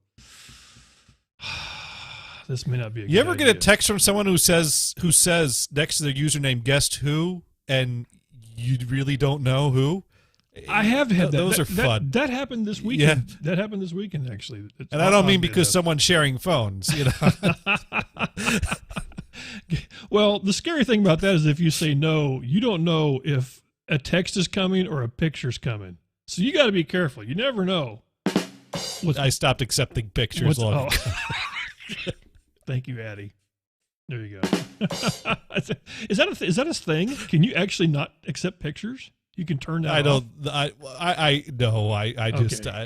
this may not be a good idea. You ever get a text from someone who says next to their username, guessed who, and you really don't know who? I have had that. Those are fun. That happened this weekend. Yeah. That happened this weekend, actually. And I don't mean because someone's sharing phones, you know. Well, the scary thing about that is if you say no, you don't know if a text is coming or a picture's coming. So you got to be careful. You never know. I stopped accepting pictures long ago. Thank you, Addie. There you go. Is that a thing? Can you actually not accept pictures? You can turn that off. I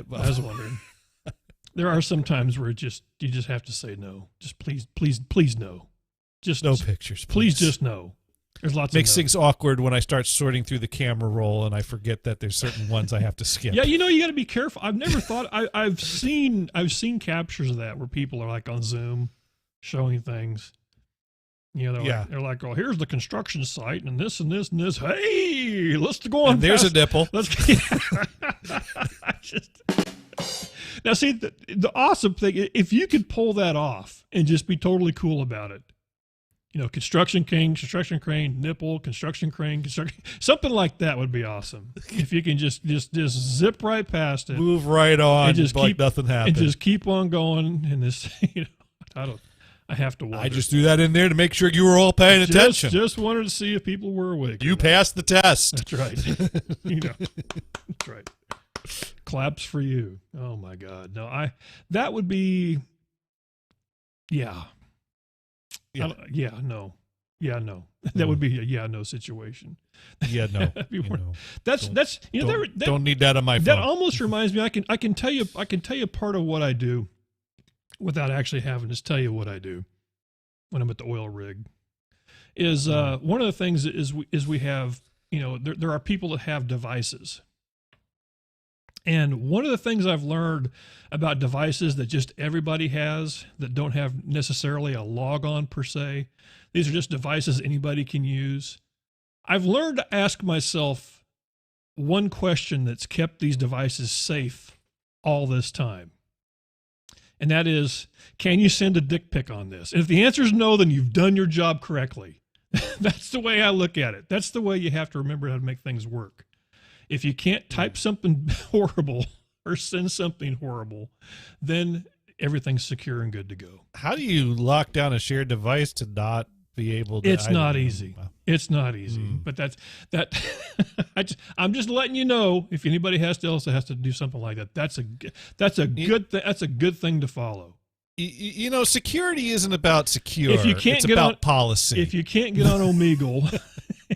was wondering. There are some times where you just have to say no. Just please no. Just no pictures. Please just no. There's lots makes of things awkward when I start sorting through the camera roll and I forget that there's certain ones I have to skip. Yeah, you got to be careful. I've never thought I've seen captures of that where people are like on Zoom showing things. You know, they're like, oh, here's the construction site and this and this and this. Hey, let's go on. And there's a nipple. Now, see, the awesome thing, if you could pull that off and just be totally cool about it, you know, construction crane, nipple, construction crane, something like that would be awesome. If you can just zip right past it, move right on, and just like nothing happened, and just keep on going. And this, I have to wonder. I just threw that in there to make sure you were all paying attention. Just wanted to see if people were awake. You passed the test. That's right. That's right. Claps for you. Oh my God. No, that would be, yeah. No. That would be a no situation. Yeah, no. That's don't need that on my phone. That almost reminds me. I can tell you part of what I do without actually having to tell you what I do when I'm at the oil rig. Is one of the things is we have, you know, there are people that have devices. And one of the things I've learned about devices that just everybody has that don't have necessarily a log on per se, these are just devices anybody can use. I've learned to ask myself one question that's kept these devices safe all this time. And that is, can you send a dick pic on this? And if the answer is no, then you've done your job correctly. That's the way I look at it. That's the way you have to remember how to make things work. If you can't type something horrible or send something horrible, then everything's secure and good to go. How do you lock down a shared device to not be able to? It's not easy. It's not easy. But I'm just letting you know, if anybody has to do something like that, that's a good thing to follow. You know, security isn't about secure. If you can't it's get about on, policy. If you can't get on Omegle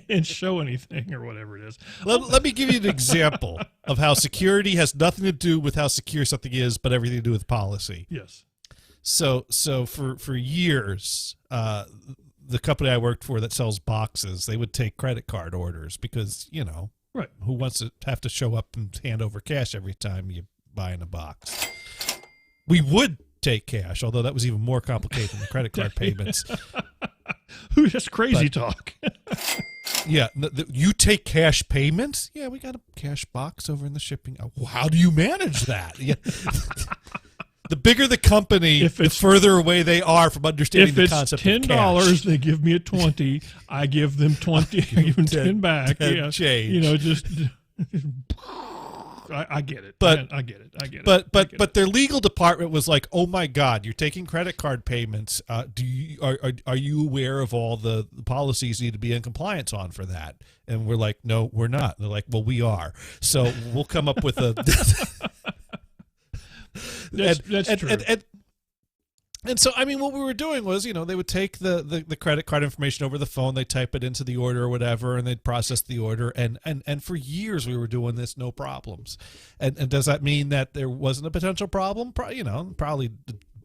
and show anything or whatever it is. Let me give you an example of how security has nothing to do with how secure something is, but everything to do with policy. Yes. So for years, the company I worked for that sells boxes, they would take credit card orders because, you know, right. Who wants to have to show up and hand over cash every time you buy in a box? We would take cash, although that was even more complicated than the credit card payments. That's crazy talk. Yeah, you take cash payments? Yeah, we got a cash box over in the shipping. How do you manage that? Yeah. The bigger the company, the further away they are from understanding the concept of cash. If it's $10, they give me a 20. I give them 20. I give them 10 back. 10 yeah. change. You know, just I get it. I get it. But their legal department was like, "Oh my God, you're taking credit card payments. Are you aware of all the policies you need to be in compliance on for that?" And we're like, "No, we're not." And they're like, "Well, we are. So we'll come up with a." That's true. And so, I mean, what we were doing was, you know, they would take the credit card information over the phone, they type it into the order or whatever, and they'd process the order. And for years we were doing this, no problems. And does that mean that there wasn't a potential problem? You know, probably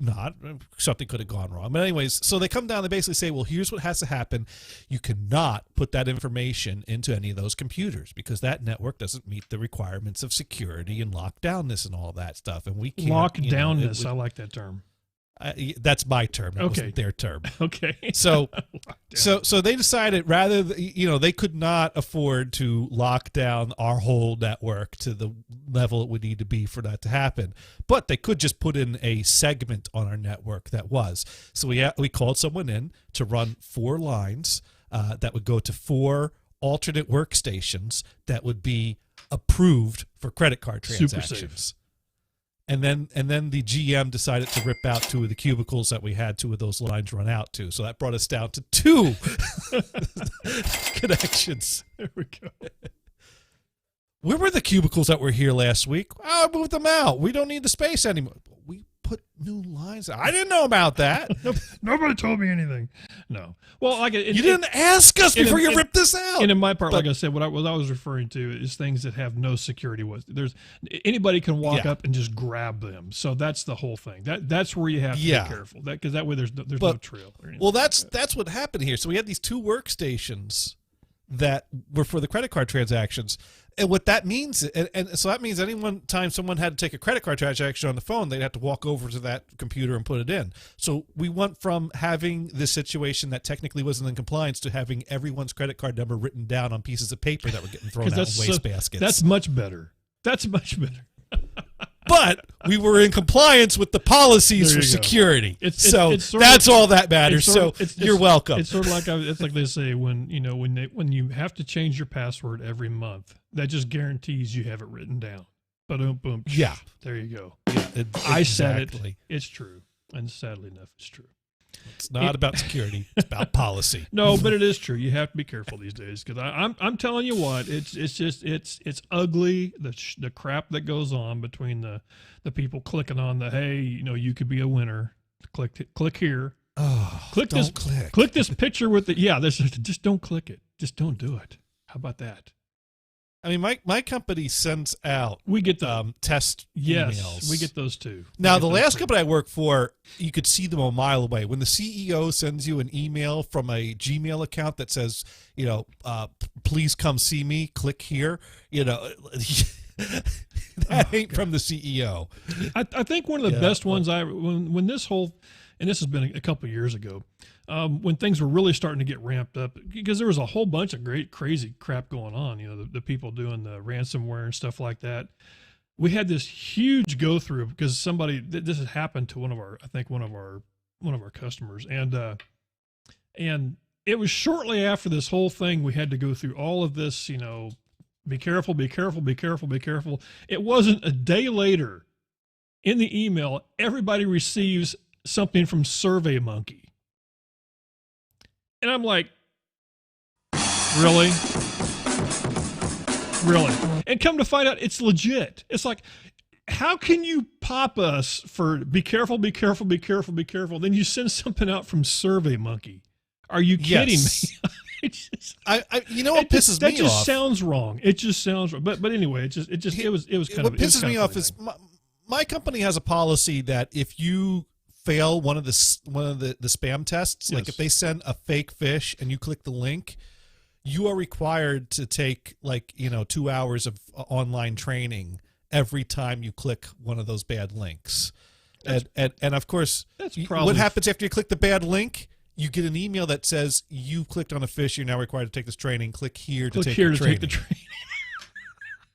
not. Something could have gone wrong. But anyways, so they come down, they basically say, well, here's what has to happen. You cannot put that information into any of those computers because that network doesn't meet the requirements of security and lockdownness and all that stuff. And we can't. Lockdownness, I like that term. That's my term. That wasn't their term. Okay. So they decided rather, they could not afford to lock down our whole network to the level it would need to be for that to happen. But they could just put in a segment on our network that was. So we called someone in to run 4 lines that would go to 4 alternate workstations that would be approved for credit card transactions. Super safe. And then the GM decided to rip out 2 of the cubicles that we had 2 of those lines run out to. So that brought us down to 2 connections. There we go. Where were the cubicles that were here last week? Oh, I moved them out. We don't need the space anymore. We put new lines. I didn't know about that. Nobody told me anything. No. Well, you didn't ask us before you ripped this out. And in my part, like I said, what I was referring to is things that have no security. Anybody can walk up and just grab them. So that's the whole thing. That's where you have to be careful. Because that way there's no trail. Well, that's what happened here. So we had these 2 workstations that were for the credit card transactions. And what that means, and so that means time someone had to take a credit card transaction on the phone, they'd have to walk over to that computer and put it in. So we went from having this situation that technically wasn't in compliance to having everyone's credit card number written down on pieces of paper that were getting thrown out in wastebaskets. That's much better. But we were in compliance with the policies for security. That's all that matters. So you're welcome. It's sort of like they say when you have to change your password every month, that just guarantees you have it written down. Boom. Yeah. There you go. Yeah, I said it. It's true. And sadly enough, it's true. It's not about security. It's about policy. No, but it is true. You have to be careful these days because I'm telling you what, it's ugly the crap that goes on between the people clicking on hey, you could be a winner. Click here. Oh, click this picture with just don't click it. Just don't do it. How about that? I mean, my company sends out test emails. We get those too. Now, the last company I worked for, you could see them a mile away. When the CEO sends you an email from a Gmail account that says, please come see me, click here, that ain't from the CEO. I think one of the best ones when this whole, and this has been a couple of years ago, when things were really starting to get ramped up, because there was a whole bunch of crazy crap going on, the people doing the ransomware and stuff like that. We had this huge go through because this had happened to one of our customers. And it was shortly after this whole thing, we had to go through all of this, be careful, be careful, be careful, be careful. It wasn't a day later in the email, everybody receives something from SurveyMonkey. And I'm like, really? And come to find out, it's legit. It's like, how can you pop us for be careful, be careful, be careful, be careful? Then you send something out from SurveyMonkey. Are you kidding me? What pisses me off? That just sounds wrong. It just sounds wrong. But anyway, it was kind what pisses me off is my company has a policy that if you fail one of the spam tests, like if they send a fake fish and you click the link, you are required to take 2 hours of online training every time you click one of those bad links. And of course, what happens after you click the bad link? You get an email that says you clicked on a fish. You're now required to take this training. Click here to take the training.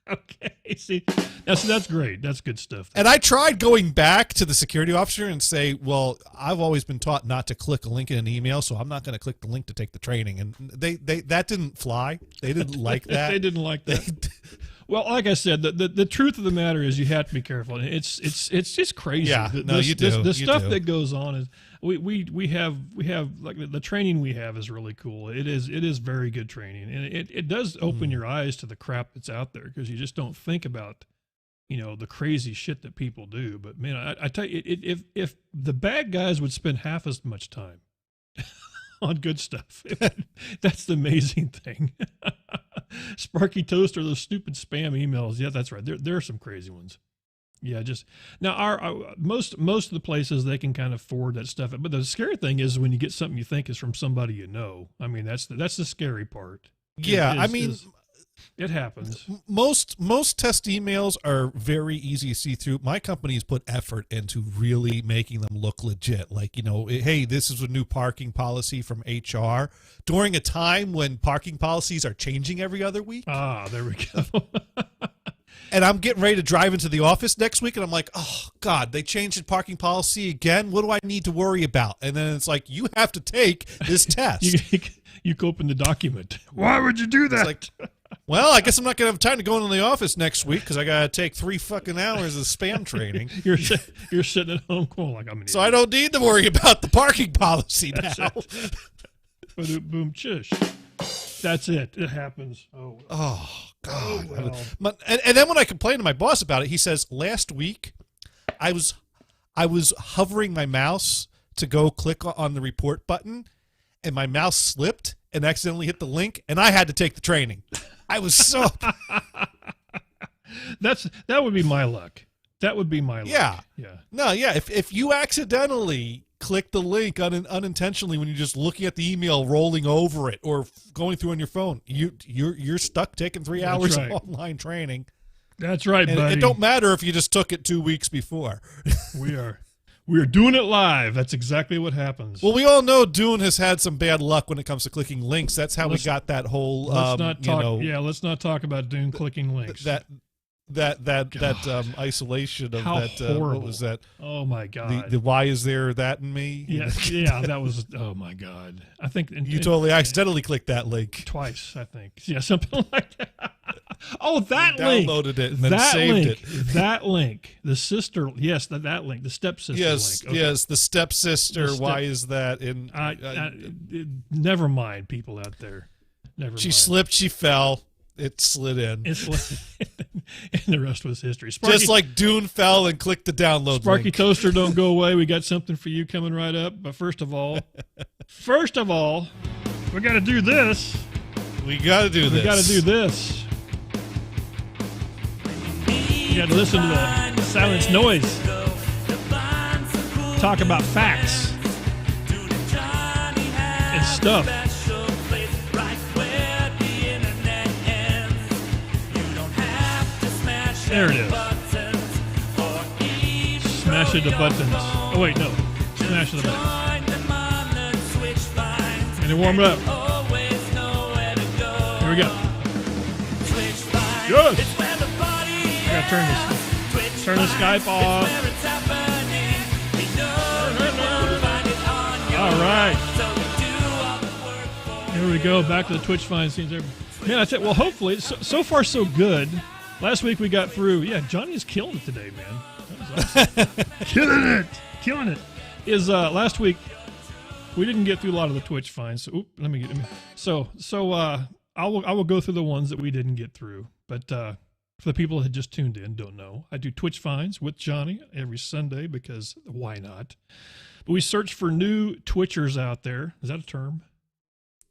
Okay, see, that's great. That's good stuff. And I tried going back to the security officer and say, well, I've always been taught not to click a link in an email, so I'm not going to click the link to take the training. And that didn't fly. They didn't like that. They didn't like that. Well, like I said, the truth of the matter is you have to be careful. It's just crazy. Yeah, you do. The stuff that goes on is we have like the training we have is really cool. It is very good training, and it does open your eyes to the crap that's out there because you just don't think about the crazy shit that people do. But man, I tell you, if the bad guys would spend half as much time on good stuff, that's the amazing thing. Sparky Toaster, those stupid spam emails. Yeah, that's right. There are some crazy ones. Yeah, just now our most of the places they can kind of forward that stuff. But the scary thing is when you get something you think is from somebody you know. I mean, that's the scary part. Yeah, It happens. Most test emails are very easy to see through. My company's put effort into really making them look legit. Like, hey, this is a new parking policy from HR during a time when parking policies are changing every other week. Ah, there we go. And I'm getting ready to drive into the office next week, and I'm like, oh, God, they changed the parking policy again? What do I need to worry about? And then it's like, you have to take this test. You can open the document. Why would you do that? It's like, well, I guess I'm not going to have time to go into the office next week because I got to take 3 fucking hours of spam training. You're sitting at home going like, I'm an idiot. So I don't need to worry about the parking policy now. Boom, chish. That's it. It happens. Oh, God. Oh, well. And then when I complained to my boss about it, he says, last week I was hovering my mouse to go click on the report button, and my mouse slipped and accidentally hit the link, and I had to take the training. I was so... That would be my luck. That would be my luck. Yeah. Yeah. No, yeah. If you accidentally click the link unintentionally when you're just looking at the email, rolling over it, or going through on your phone, you're stuck taking 3 hours of online training. That's right, and buddy. It don't matter if you just took it 2 weeks before. We are doing it live. That's exactly what happens. Well, we all know Dune has had some bad luck when it comes to clicking links. That's how we got that whole. Let's not talk about Dune clicking links. That isolation of how that. horrible. What was that? Oh my God. The why is there that in me? Yeah. That was. Oh my God. I think you totally accidentally clicked that link twice. I think. Yeah, something like that. Oh, that link. Downloaded it and then saved it. That link. The sister. Yes, that link. The stepsister link. Okay. Yes, the stepsister. Why is that in? Never mind, people out there. Never mind. She slipped. She fell. It slid in. And the rest was history. Sparky, just like Dune fell and clicked the download Sparky link. Toaster, don't go away. We got something for you coming right up. But first of all, we got to do this. We got to do this. You got to listen to the silence noise. Talk about facts and stuff. There it is. Smash it to buttons. Oh, wait, no. Smash it to buttons. And then warm it up. Here we go. Good. I gotta turn the Skype off. All right. Here we go. Back to the Twitch find scenes. Man, I said, well, hopefully, so far so good. Last week we got through. Yeah, Johnny's killing it today, man. That was awesome. Killing it. Last week we didn't get through a lot of the Twitch finds. So I will go through the ones that we didn't get through. But for the people that just tuned in, don't know, I do Twitch finds with Johnny every Sunday because why not? But we search for new Twitchers out there. Is that a term?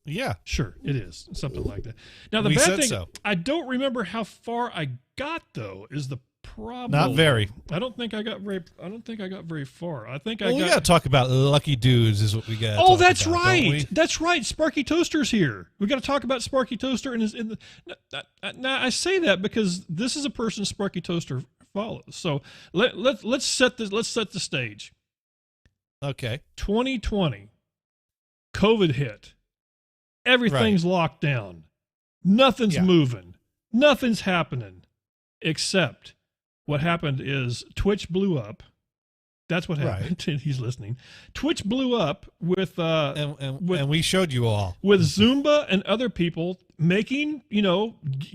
Yeah, sure, it is something like that. Now the bad thing, I don't remember how far I got though. Is the problem? Not very. I don't think I got very far. I think we got to talk about lucky dudes. Is what we got. Oh, that's right. That's right. Sparky Toaster's here. We got to talk about Sparky Toaster and his. Now I say that because this is a person Sparky Toaster follows. So let's set the stage. Okay. 2020, COVID hit. Everything's locked down. Nothing's moving. Nothing's happening. Except what happened is Twitch blew up. That's what happened. Right. He's listening. Twitch blew up with and we showed you all. With Zumba and other people making,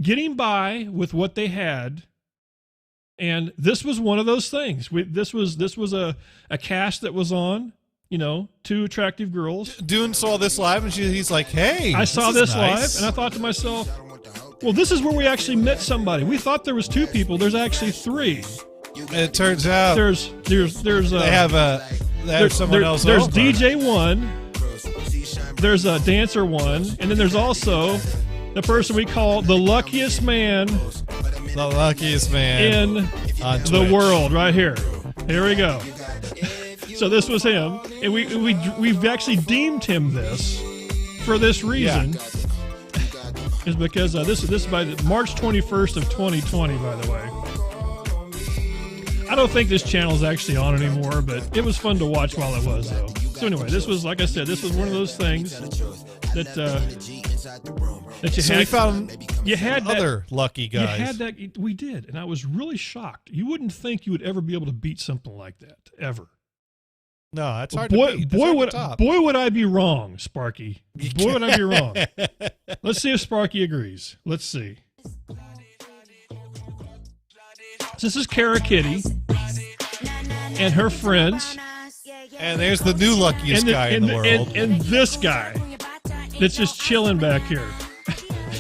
getting by with what they had. And this was one of those things. This was a cast that was on. 2 attractive girls. Dune saw this live, and he's like, hey, I saw this live, and I thought to myself, well, this is where we actually met somebody. We thought there was 2 people. There's actually 3. It turns out there's they have someone else. There's DJ 1. There's a dancer 1, and then there's also the person we call the luckiest man. The luckiest man in the world, right here. Here we go. So this was him, and we've actually deemed him this for this reason. is because this is by March 21st of 2020, by the way. I don't think this channel is actually on anymore, but it was fun to watch while it was, though. So anyway, this was, like I said, this was one of those things that you had. We found you had other lucky guys. You had that. We did, and I was really shocked. You wouldn't think you would ever be able to beat something like that, ever. No, that's hard boy, to beat. Boy, would I be wrong, Sparky. Boy, would I be wrong. Let's see if Sparky agrees. Let's see. This is Kara Kitty and her friends. And there's the new luckiest guy in the world. And this guy that's just chilling back here.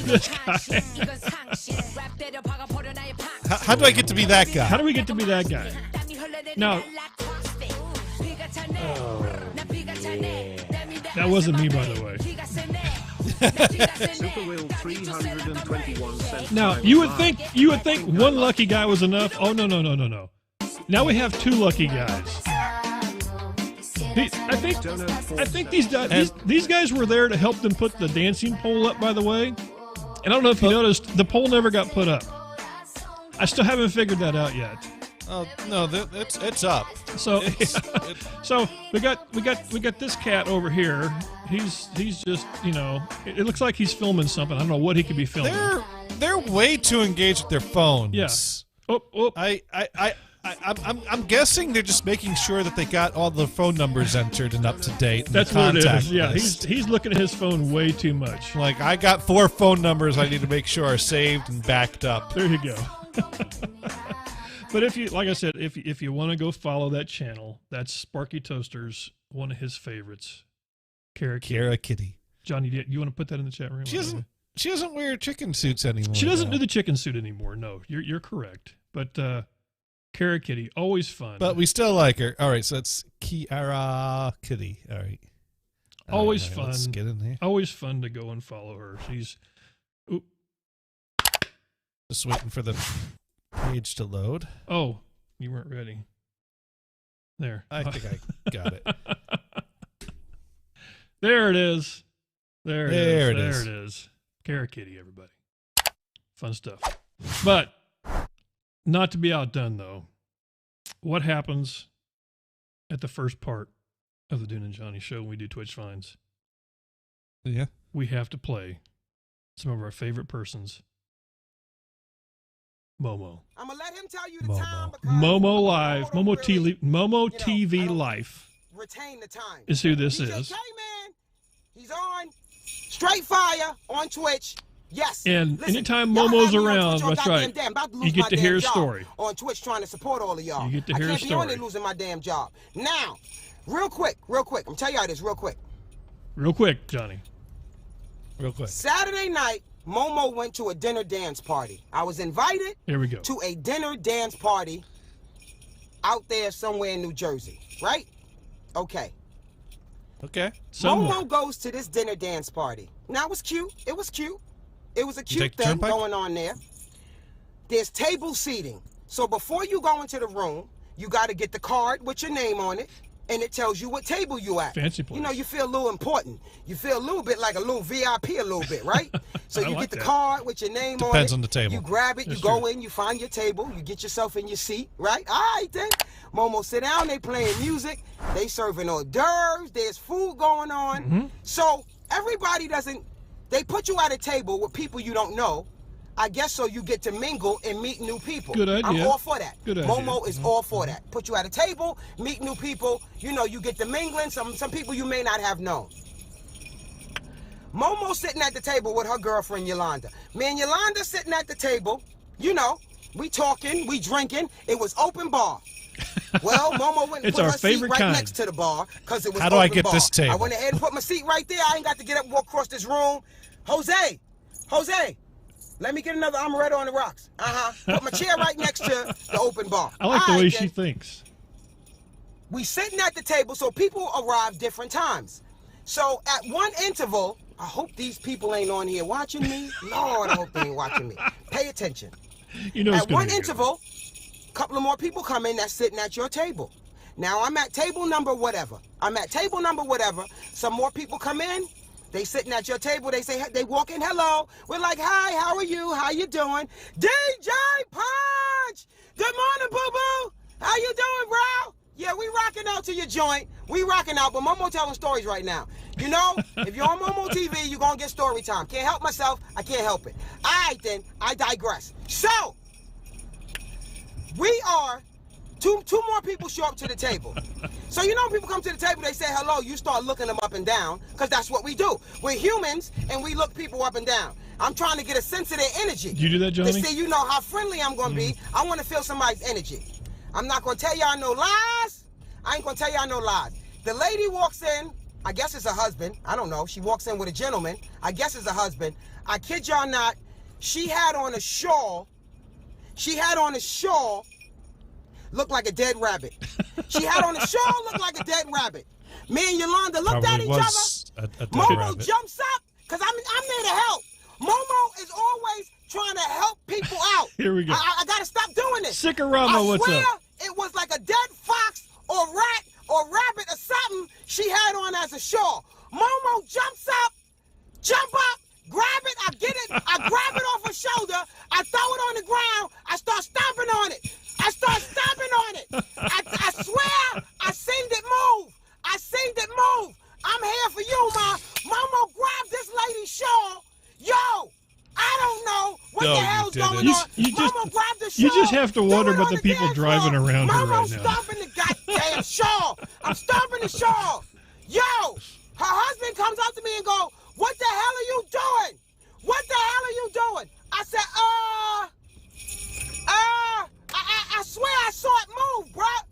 This guy. How do I get to be that guy? How do we get to be that guy? Now, that wasn't me, by the way. Now, you would think one lucky guy was enough. Oh, no. Now we have two lucky guys. I think these guys were there to help them put the dancing pole up, by the way. And I don't know if you noticed, the pole never got put up. I still haven't figured that out yet. Oh no, it's up. So so we got this cat over here. He's just, it looks like he's filming something. I don't know what he could be filming. They're way too engaged with their phones. Yes. Yeah. Oh. I'm guessing they're just making sure that they got all the phone numbers entered and up to date. That's what it is. Yeah, he's looking at his phone way too much. Like, I got 4 phone numbers I need to make sure are saved and backed up. There you go. But if you, like I said, if you want to go follow that channel, that's Sparky Toasters, one of his favorites, Kara Kitty. Johnny, do you want to put that in the chat room? She doesn't wear chicken suits anymore. She doesn't do the chicken suit anymore. No, you're correct. But Kara Kitty, always fun. But we still like her. All right, so that's Kara Kitty. All right. Always right, fun. Let's get in there. Always fun to go and follow her. She's just waiting for the page to load. Oh, you weren't ready. There. I think I got it. There it is. There it is. There it is. Kara Kitty, everybody. Fun stuff. But not to be outdone, though. What happens at the first part of the Dune and Jonny show when we do Twitch Finds? Yeah. We have to play some of our favorite persons. Momo. I'm gonna let him tell you the time. Momo Live. Momo TV Life. Retain the time. Is who this DJ is. K-Man, he's on Straight Fire on Twitch. Yes. And listen, anytime Momo's around, that's right. You get to hear a story. On Twitch trying to support all of y'all. You get to hear a story. I can't be on there losing my damn job. Now, real quick. I'm gonna tell y'all this real quick. Real quick, Johnny. Real quick. Saturday night, Momo went to a dinner dance party. I was invited to a dinner dance party out there somewhere in New Jersey, right? Okay. Momo goes to this dinner dance party. Now, it was cute. It was cute. It was a cute thing going on there. There's table seating. So before you go into the room, you got to get the card with your name on it. And it tells you what table you at. Fancy place. You know, you feel a little important. You feel a little bit like a little VIP a little bit, right? So you get the card with your name on it. Depends on the table. You grab it, you go in, you find your table, you get yourself in your seat, right? All right then. Momo sit down, they playing music, they serving hors d'oeuvres, there's food going on. Mm-hmm. So everybody they put you at a table with people you don't know. I guess so you get to mingle and meet new people. Good idea. I'm all for that. Good idea. Momo is all for that. Put you at a table, meet new people. You know, you get to mingling. Some people you may not have known. Momo sitting at the table with her girlfriend Yolanda. Me and Yolanda sitting at the table. You know, we talking, we drinking. It was open bar. Well, Momo went and It's put our her seat favorite right kind. next to the bar because it was How do open I get bar. this table? I went ahead and put my seat right there. I ain't got to get up and walk across this room. Jose, let me get another amaretto on the rocks. Put my chair right next to the open bar. I like the way she thinks. We sitting at the table, so people arrive different times. So at one interval, I hope these people ain't on here watching me. Lord, I hope they ain't watching me. Pay attention. You know, at one interval, a couple of more people come in that's sitting at your table. Now I'm at table number whatever. Some more people come in. They sitting at your table. They say, they walk in, hello. We're like, hi, how are you? How you doing? DJ Punch! Good morning, boo-boo. How you doing, bro? Yeah, we rocking out to your joint. We rocking out, but Momo telling stories right now. You know, if you're on Momo TV, you're going to get story time. Can't help myself. I can't help it. All right, then. I digress. So, we are... Two more people show up to the table. So you know when people come to the table, they say hello, you start looking them up and down, because that's what we do. We're humans, and we look people up and down. I'm trying to get a sense of their energy. Do you do that, Johnny? To see, you know, how friendly I'm going to be. I want to feel somebody's energy. I'm not going to tell y'all no lies. I ain't going to tell y'all no lies. The lady walks in. I guess it's her husband. I don't know. She walks in with a gentleman. I guess it's her husband. I kid y'all not. She had on a shawl. Looked like a dead rabbit. She had on a shawl, looked like a dead rabbit. Me and Yolanda looked at each other. Momo jumps up, because I'm there to help. Momo is always trying to help people out. Here we go. I got to stop doing this. Sickarama, what's up? It was like a dead fox or rat or rabbit or something she had on as a shawl. Momo jumps up, grab it, I get it, I grab it off her shoulder, I throw it on the ground, I start stomping on it. I swear, I seen it move. I'm here for you, Ma. Momo grabbed this lady's shawl. Yo, I don't know what the hell's going on. Momo grabbed the shawl. You just have to wonder about the people driving around here right now. Momo's stomping the goddamn shawl. I'm stomping the shawl. Yo, her husband comes up to me and go, what the hell are you doing? I said, I swear I saw it move, bruh.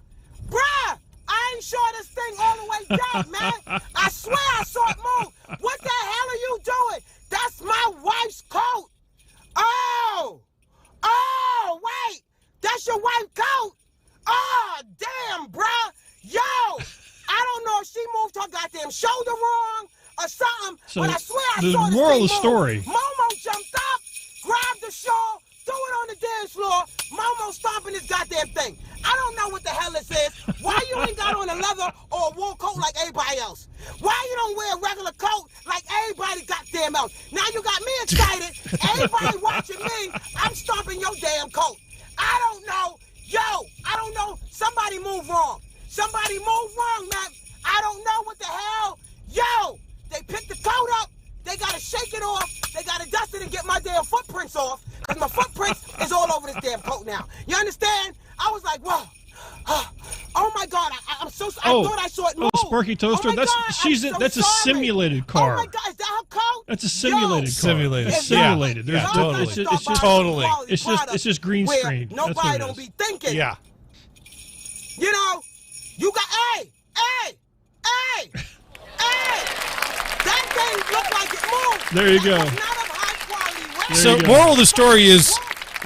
I ain't sure this thing all the way down, man. I swear I saw it move. What the hell are you doing? That's my wife's coat. Oh, wait. That's your wife's coat? Oh, damn, bruh. Yo, I don't know if she moved her goddamn shoulder wrong or something, so but I swear I the saw this moral thing of the story. move. Momo jumped up, grabbed the shawl, threw it on the dance floor. Momo stomping this goddamn thing. I don't know what the hell this is. Why you ain't got on a leather or a wool coat like everybody else? Why you don't wear a regular coat like everybody goddamn else? Now you got me excited. Everybody watching me. I'm stomping your damn coat. I don't know. Yo, I don't know. Somebody move wrong. Man. I don't know what the hell. Yo, they picked the coat up. They got to shake it off. They got to dust it and get my damn footprints off. Because my footprints is all over this damn coat now. You understand? I was like, whoa. Oh my God! I thought I saw it move. Oh, Sparky Toaster. That's a simulated car. Oh my God! Is that her coat? That's a simulated car. Simulated. Simulated. Yeah, totally. It's just green screen. Nobody don't be thinking. Yeah. You know, you got hey! That thing looked like it moved. There you go. Not of high quality. So, moral of the story is,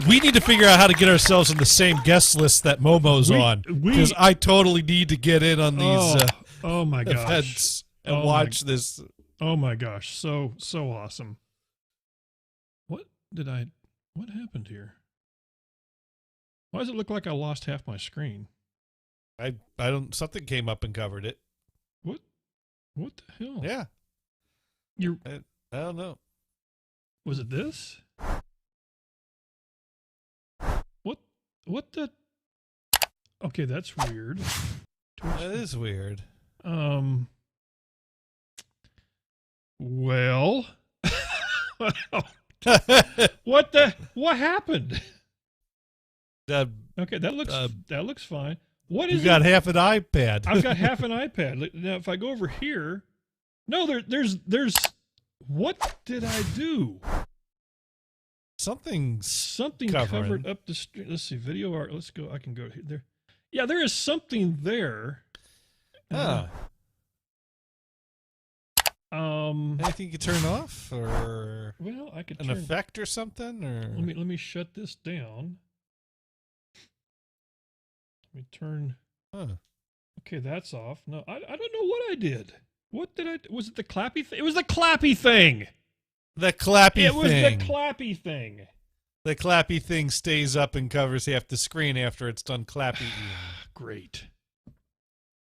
we need to figure out how to get ourselves on the same guest list that Momo's on, because I totally need to get in on these oh my gosh events and watch this. Oh my gosh, so awesome. What happened here? Why does it look like I lost half my screen? I don't. Something came up and covered it. What the hell? Yeah. I don't know. Was it this? What the? Okay, that's weird. That is weird. Well. What happened? Okay, that looks fine. What is you got half an iPad. I've got half an iPad. Now, if I go over here, no, there's. What did I do? Something covered up the street. Let's see, video art. Let's go. I can go there. Yeah, there is something there. Anything you can turn off, or I could an effect or something, or let me shut this down. Let me turn. Okay, that's off. No, I don't know what I did. What did I? Was it the clappy thing? It was the clappy thing. The clappy thing. It was the clappy thing. The clappy thing stays up and covers half the screen after it's done clappy. Great.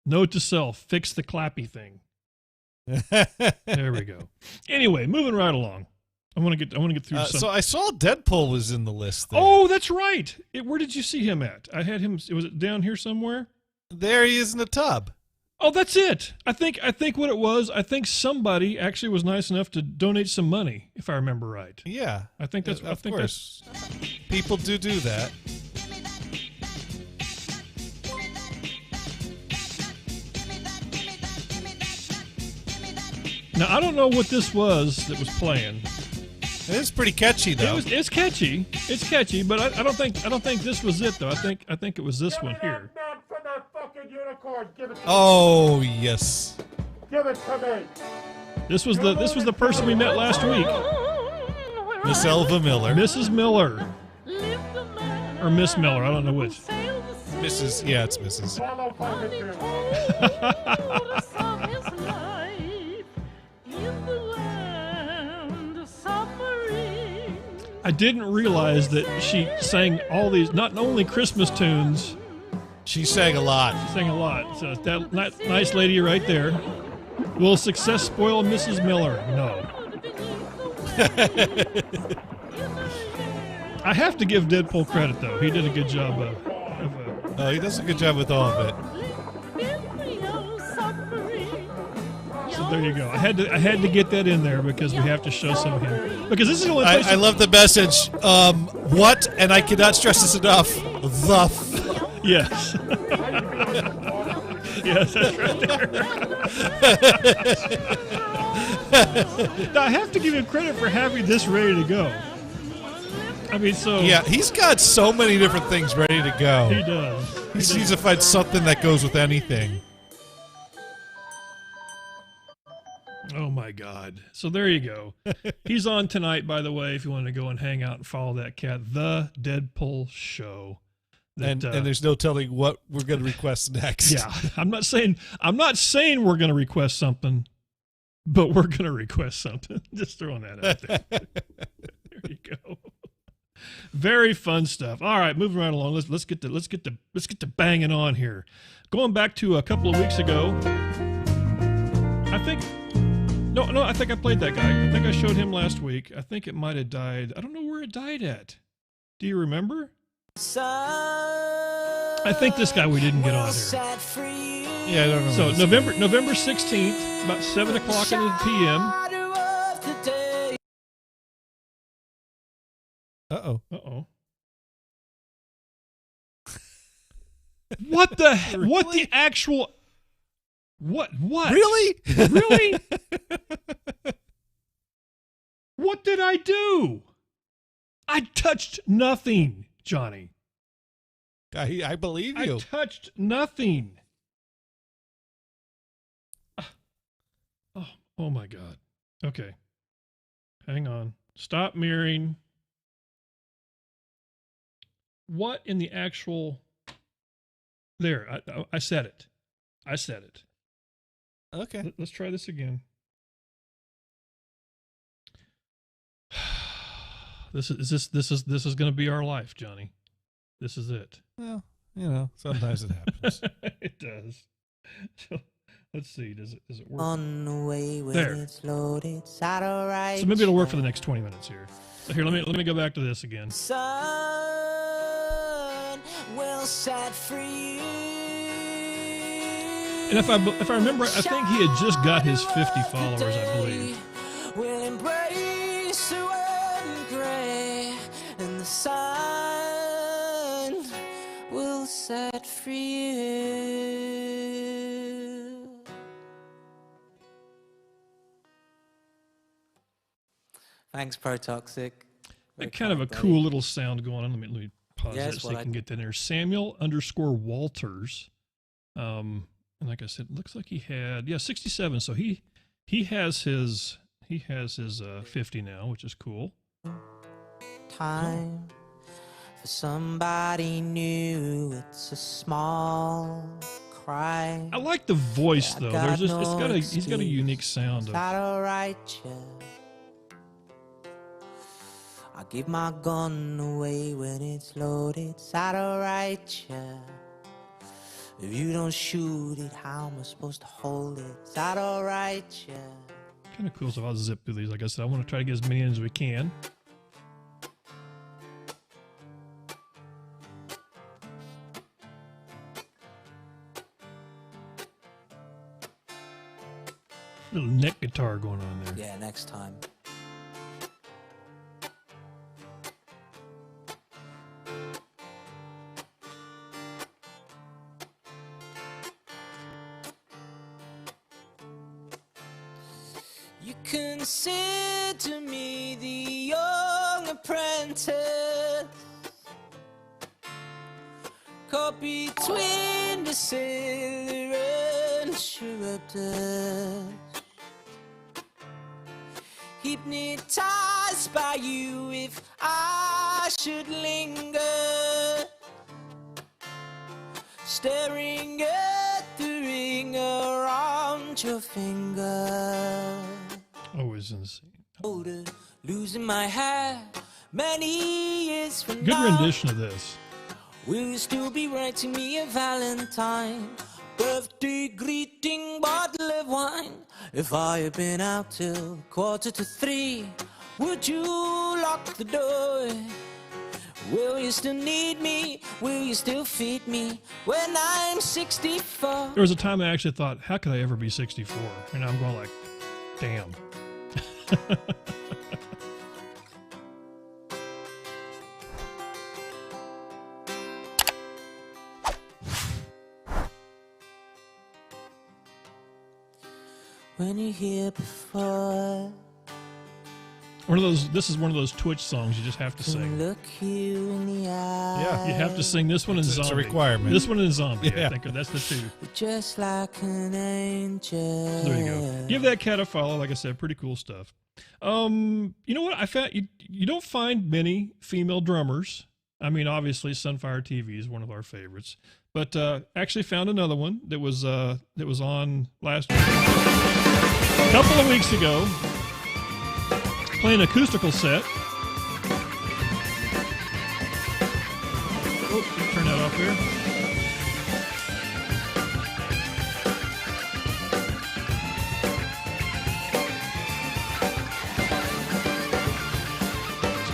Note to self: fix the clappy thing. There we go. Anyway, moving right along. I want to get through some. So I saw Deadpool was in the list there. Oh, that's right. Where did you see him at? I had him. Was it down here somewhere? There he is in the tub. Oh, that's it. I think what it was. I think somebody actually was nice enough to donate some money, if I remember right. Yeah, I think that's. Of course. People do that. Now I don't know what this was that was playing. It is pretty catchy though. It's catchy. It's catchy, but I don't think this was it though. I think it was this one here. Oh yes. Give it to me. This was the person we met last week. Miss Elva Miller. Mrs. Miller. Or Miss Miller, I don't know which. Mrs. Yeah, it's Mrs. I didn't realize that she sang all these, not only Christmas tunes. She sang a lot. She sang a lot. So that nice lady right there. Will success spoil Mrs. Miller? No. I have to give Deadpool credit, though. He did a good job he does a good job with all of it. So there you go. I had to get that in there because we have to show some of him. Because this is the only place I love the message. What? And I cannot stress this enough. Yes. Yes, that's right there. Now, I have to give him credit for having this ready to go. I mean, so... Yeah, he's got so many different things ready to go. He does. He needs to find something that goes with anything. Oh, my God. So there you go. He's on tonight, by the way, if you want to go and hang out and follow that cat. The Deadpool Show. And there's no telling what we're going to request next. Yeah, I'm not saying we're going to request something, but we're going to request something. Just throwing that out there. There you go. Very fun stuff. All right, moving right along. Let's get to banging on here. Going back to a couple of weeks ago, I think I think I played that guy. I think I showed him last week. I think it might have died. I don't know where it died at. Do you remember? I think this guy we didn't get on here. Yeah, I don't know. So November 16th, about 7 o'clock in the p.m. Uh-oh. What the what the actual what Really? Really? What did I do? I touched nothing, Johnny. I believe you. I touched nothing. Oh my God. Okay. Hang on. Stop mirroring. What in the actual... There, I said it. I said it. Okay. Let's try this again. This is going to be our life, Johnny. This is it. Well, sometimes it happens. It does. So, let's see. Does it work? On the way when there. it's loaded, satellite. So maybe it'll work for the next 20 minutes here. So here, let me go back to this again. Sun will set free. And if I remember, I think he had just got his 50 followers, I believe. We'll embrace the wedding gray, and the sun will set free. Thanks, Protoxic. Kind of a cool little sound going on. Let me pause Yes, that so you can get that in there. Samuel_Walters. And like I said, it looks like he had 67. So he has his 50 now, which is cool. Time for somebody new. It's a small cry. I like the voice though. He's got a unique sound. That'll write you. I give my gun away when it's loaded. That'll write you. If you don't shoot it, how am I supposed to hold it? Is that alright, yeah? Kind of cool, so I'll zip through these. Like I said, I want to try to get as many in as we can. Little neck guitar going on there. Yeah, next time. You consider me the young apprentice, caught between the sailor and Charybdis, hypnotized by you if I should linger, staring at the ring around your finger. Always insane. Older, losing my hair many years from Good now. rendition of this. Will you still be writing me a Valentine, birthday greeting, bottle of wine? If I had been out till 2:45, would you lock the door? Will you still need me? Will you still feed me when I'm 64? There was a time I actually thought, how could I ever be 64? And I'm going like, damn. When you're here before, This is one of those Twitch songs you just have to sing. look you in the eye. Yeah, you have to sing this one and Zombie. It's a requirement. This one and Zombie, Yeah. I think. That's the two. Just like an angel. There you go. Give that cat a follow. Like I said, pretty cool stuff. You know what? I found you don't find many female drummers. I mean, obviously, Sunfire TV is one of our favorites, but actually found another one that was on last week. A couple of weeks ago, playing acoustical set. Oh, turn that off there.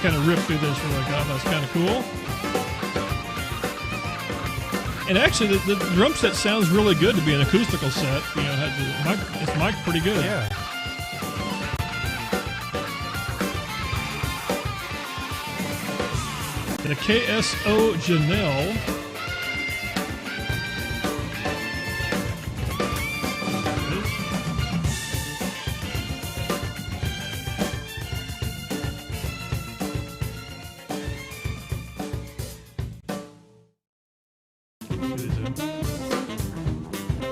Kind of rip through this real quick. That's kind of cool. And actually, the drum set sounds really good to be an acoustical set. You know, it's mic'd pretty good. Yeah. The KSO Janelle.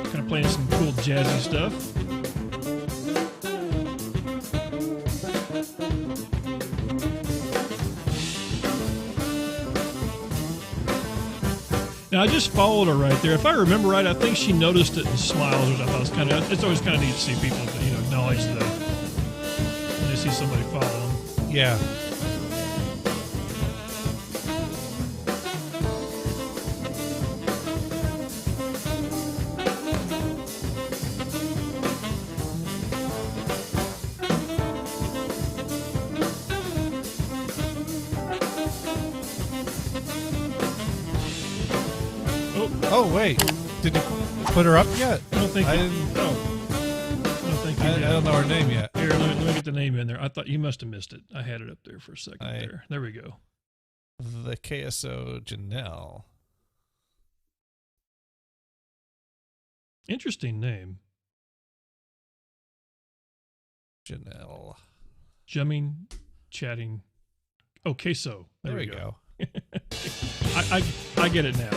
Kind of playing some cool jazzy stuff. Now I just followed her right there. If I remember right, I think she noticed it and smiles, which I thought was kind of. It's always kind of neat to see people, you know, acknowledge that when they see somebody follow them. Yeah. Oh wait, did you put her up yet? I don't think. I didn't. I don't think you did. I don't know her name yet. Here, let me get the name in there. I thought you must have missed it. I had it up there for a second there. There we go. The KSO Janelle. Interesting name. Janelle. Jumming, chatting. Oh, queso. There we go. I get it now.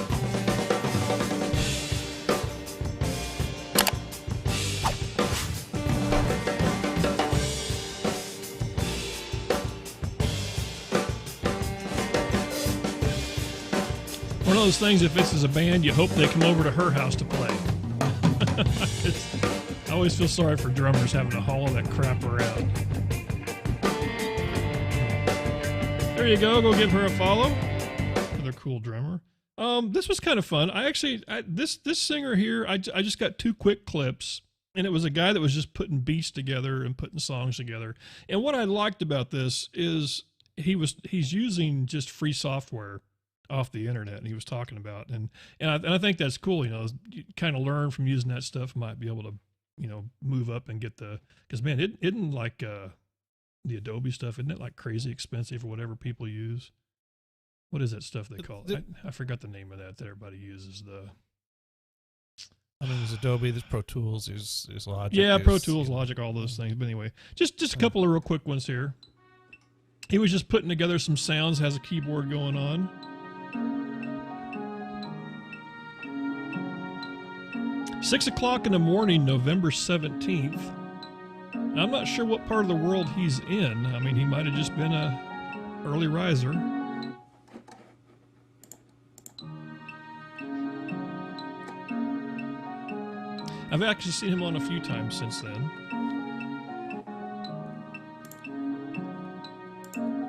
One of those things, if this is a band, you hope they come over to her house to play. I always feel sorry for drummers having to haul all that crap around. There you go. Go give her a follow. Another cool drummer. This was kind of fun. This singer here, I just got 2 quick clips, and it was a guy that was just putting beats together and putting songs together. And what I liked about this is he's using just free software off the internet, and he was talking about, and I think that's cool. You kind of learn from using that stuff. Might be able to, move up and get because man, it isn't like the Adobe stuff, isn't it like crazy expensive or whatever people use? What is that stuff they call it? I forgot the name of that everybody uses. I mean, there's Adobe, there's Pro Tools, there's Logic. Yeah, Pro Tools, Logic, all those things. But anyway, just a couple of real quick ones here. He was just putting together some sounds, has a keyboard going on. Six o'clock in the morning, November 17th. I'm not sure what part of the world he's in. I mean, he might have just been a early riser. I've actually seen him on a few times since then.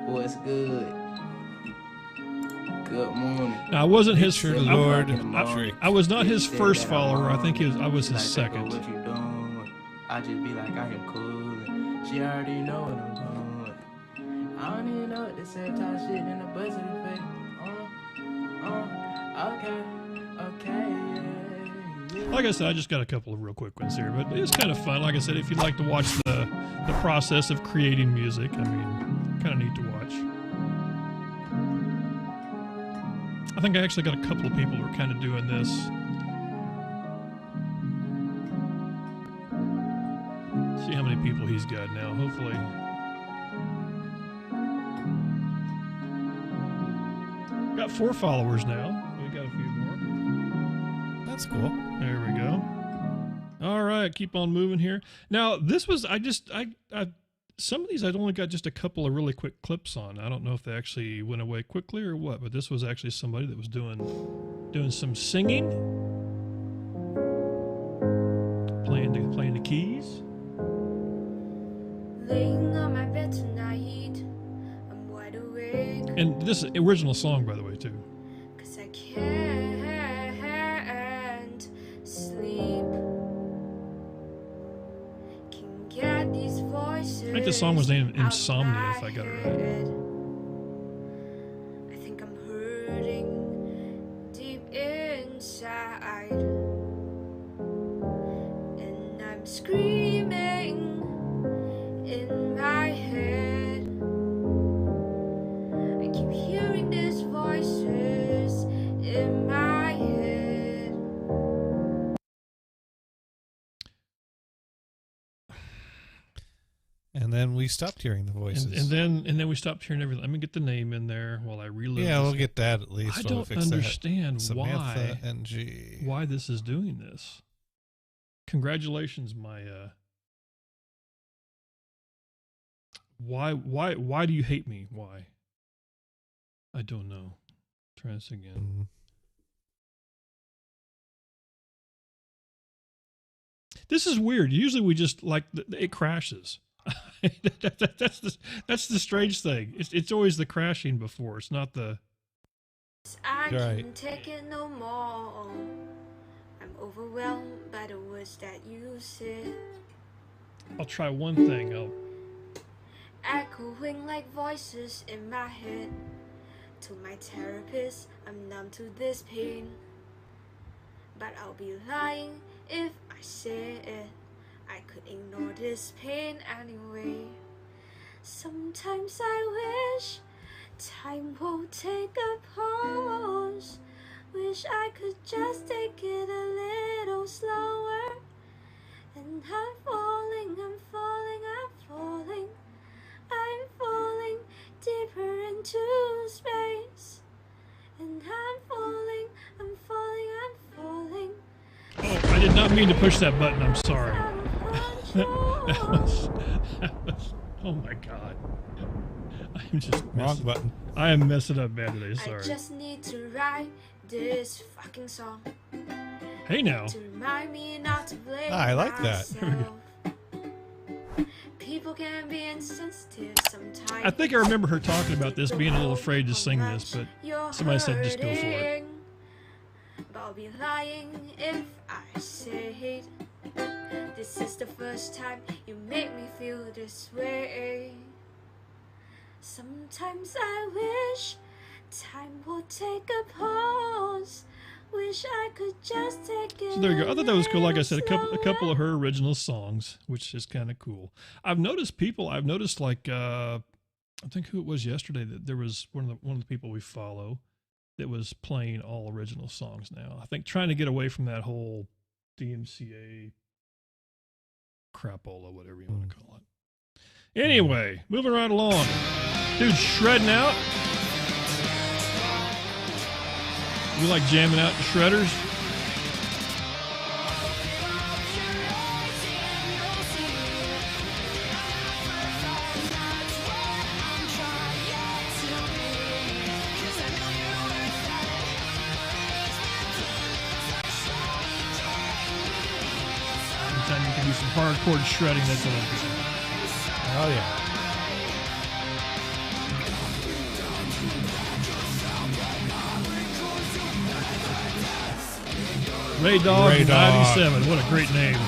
What's good? Good morning. Now, I wasn't his Lord. I was not his first follower. I think I was his second. What you doing? I just be like, I am cool. She already know what I'm doing. I don't even know what to say. Talk shit in the buzz in the face. Okay. Like I said, I just got a couple of real quick ones here, but it's kind of fun. Like I said, if you'd like to watch the process of creating music, I mean, kind of neat to watch. I think I actually got a couple of people who are kind of doing this. See how many people he's got now, hopefully. Got 4 followers now. We got a few more. That's cool. There we go. All right, keep on moving here. Now, this was, some of these I'd only got just a couple of really quick clips on. I don't know if they actually went away quickly or what, but this was actually somebody that was doing some singing, playing the keys. Laying on my bed tonight, I'm wide awake. And this is original song, by the way, too. 'Cause I can't sleep. Can get these voices. I think the song was named Insomnia, if I got it right. I think I'm hurting deep inside, and I'm screaming in my head. I keep hearing these voices in my head. And then we stopped hearing the voices. And then we stopped hearing everything. Let me get the name in there while I reload. Yeah, we'll get that at least. I don't understand Samantha NG. why this is doing this. Congratulations, my why do you hate me? Why? I don't know. Try this again. This is weird. Usually we just it crashes. That's the strange thing. It's always the crashing before. It's not the. I can't take it no more. I'm overwhelmed by the words that you said. I'll try one thing. Echoing like voices in my head. To my therapist, I'm numb to this pain. But I'll be lying if I say it. I could ignore this pain anyway. Sometimes I wish time will take a pause. Wish I could just take it a little slower. And I'm falling, I'm falling, I'm falling. I'm falling deeper into space. And I'm falling, I'm falling, I'm falling. Oh, I did not mean to push that button. I'm sorry. that was, oh my God. I'm just wrong button. I am messing up bad today. Sorry. I just need to write this fucking song. Hey now. To remind me not to blame I like that. People can be insensitive sometimes. I think I remember her talking about this, being a little afraid to sing this, but somebody said just go for it. I'll be lying if I said this is the first time you make me feel this way. Sometimes I wish time would take a pause. Wish I could just take it. So there you go. I thought that was cool. Like I said, a couple of her original songs, which is kind of cool. I've noticed like I think who it was yesterday that there was one of the people we follow that was playing all original songs now. I think trying to get away from that whole DMCA crapola, whatever you want to call it. Anyway, moving right along. Dude's shredding out. You like jamming out the shredders? Anytime you can do some hardcore shredding, that's always good. Oh, yeah. Ray Dog 97. What a great name.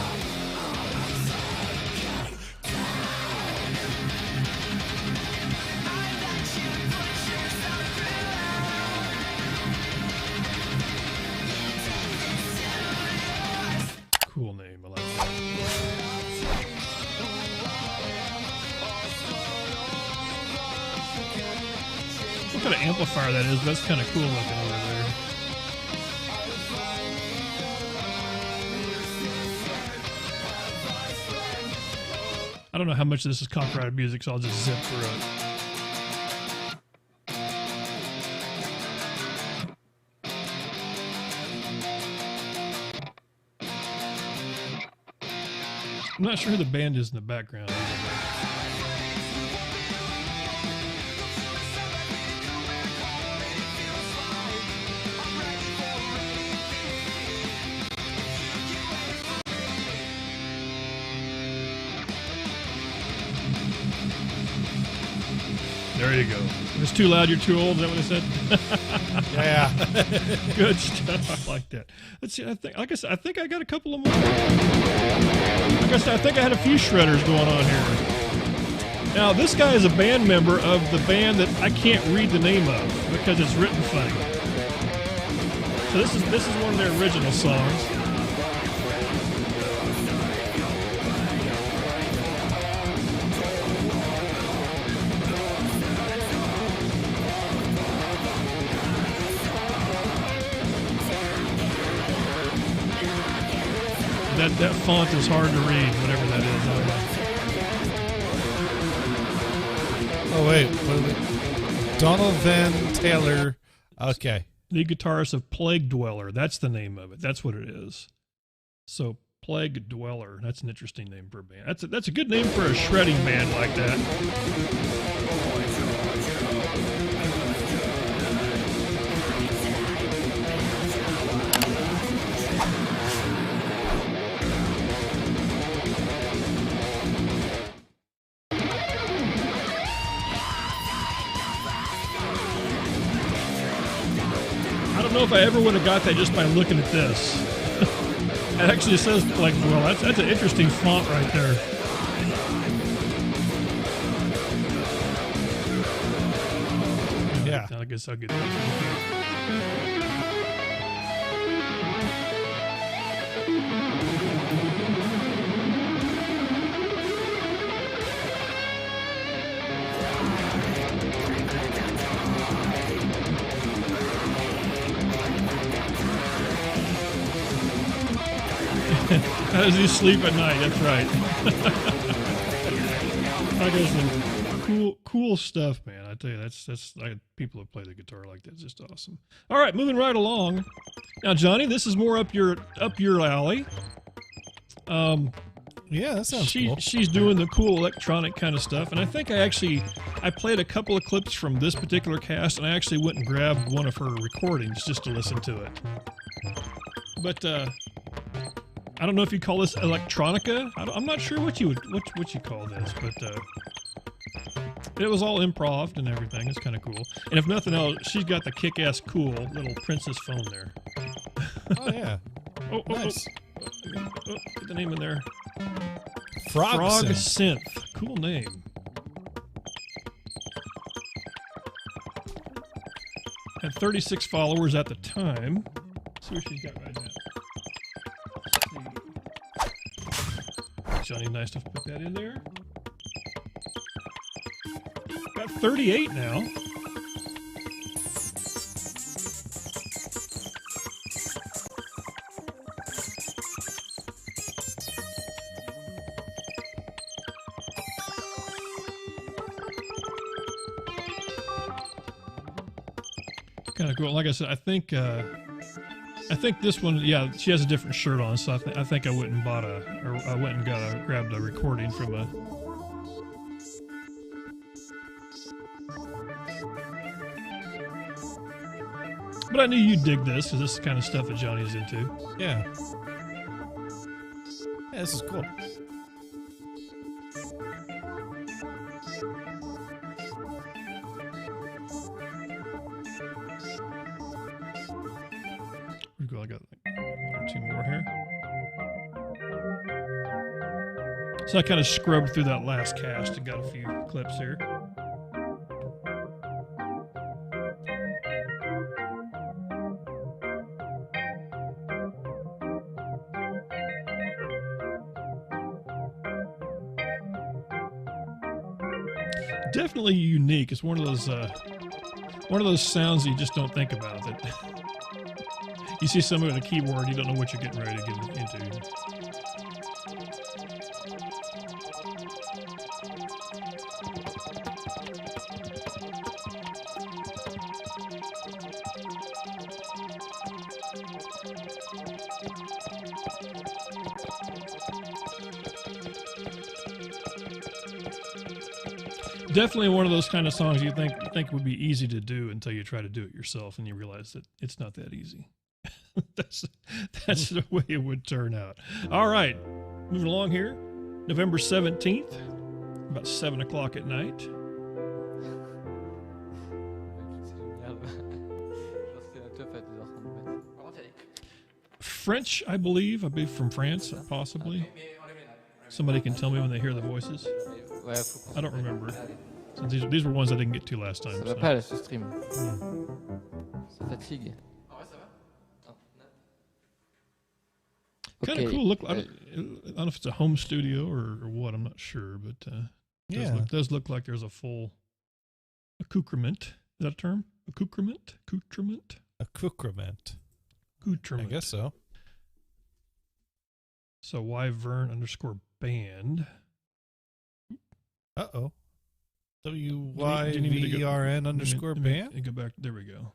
Cool name. I like that. What kind of amplifier that is? That's kind of cool looking over there. I don't know how much of this is copyrighted music, so I'll just zip through it. I'm not sure who the band is in the background. There you go. If it's too loud, you're too old. Is that what I said? Yeah. Good stuff. I like that. Let's see. I think I think I got a couple of more. Like I said, I think I had a few shredders going on here. Now, this guy is a band member of the band that I can't read the name of because it's written funny. So this is one of their original songs. That font is hard to read, whatever that is. Oh, wait. Donald Van Taylor. Okay. Lead guitarist of Plague Dweller. That's the name of it. That's what it is. So, Plague Dweller. That's an interesting name for a band. That's a good name for a shredding band like that. I don't know if I ever would have got that just by looking at this. It actually says like, well, that's an interesting font right there. Yeah. I guess I'll get that. How does he sleep at night? That's right. Like I said, cool stuff, man. I tell you, that's people who play the guitar like that. It's just awesome. All right, moving right along. Now, Johnny, this is more up your alley. Yeah, that sounds cool. She's doing the cool electronic kind of stuff, and I think I played a couple of clips from this particular cast, and I actually went and grabbed one of her recordings just to listen to it. But I don't know if you call this electronica. I'm not sure what you call this, but it was all improv and everything. It's kind of cool. And if nothing else, she's got the kick-ass cool little princess phone there. Oh, yeah. Nice. Get the name in there. Frog Synth. Cool name. Had 36 followers at the time. Let's see what she's got right now. Johnny, nice to put that in there. Got 38 now. Kind of cool. Like I said, I think this one, yeah, she has a different shirt on, so I think I went and grabbed a recording from a. But I knew you'd dig this because this is the kind of stuff that Johnny's into. Yeah. Yeah, this is cool. I got like 1 or 2 more here. So I kind of scrubbed through that last cast and got a few clips here. Definitely unique. It's one of those sounds that you just don't think about. That you see somebody with a keyboard, you don't know what you're getting ready to get into. Definitely one of those kind of songs you think would be easy to do until you try to do it yourself and you realize that it's not that easy. that's the way it would turn out. All right, moving along here. November 17th, about 7 o'clock at night. French, I believe from France, possibly. Somebody can tell me when they hear the voices. I don't remember. So these were ones I didn't get to last time. Ça va pas là ce stream. Ça fatigue. Kind of cool. Look, I don't know if it's a home studio or what. I'm not sure, but does look like there's a full accoutrement. Is that a term? Accoutrement. I guess so. So Wyvern_band. Uh-oh. WYVRN_band? Go back. There we go.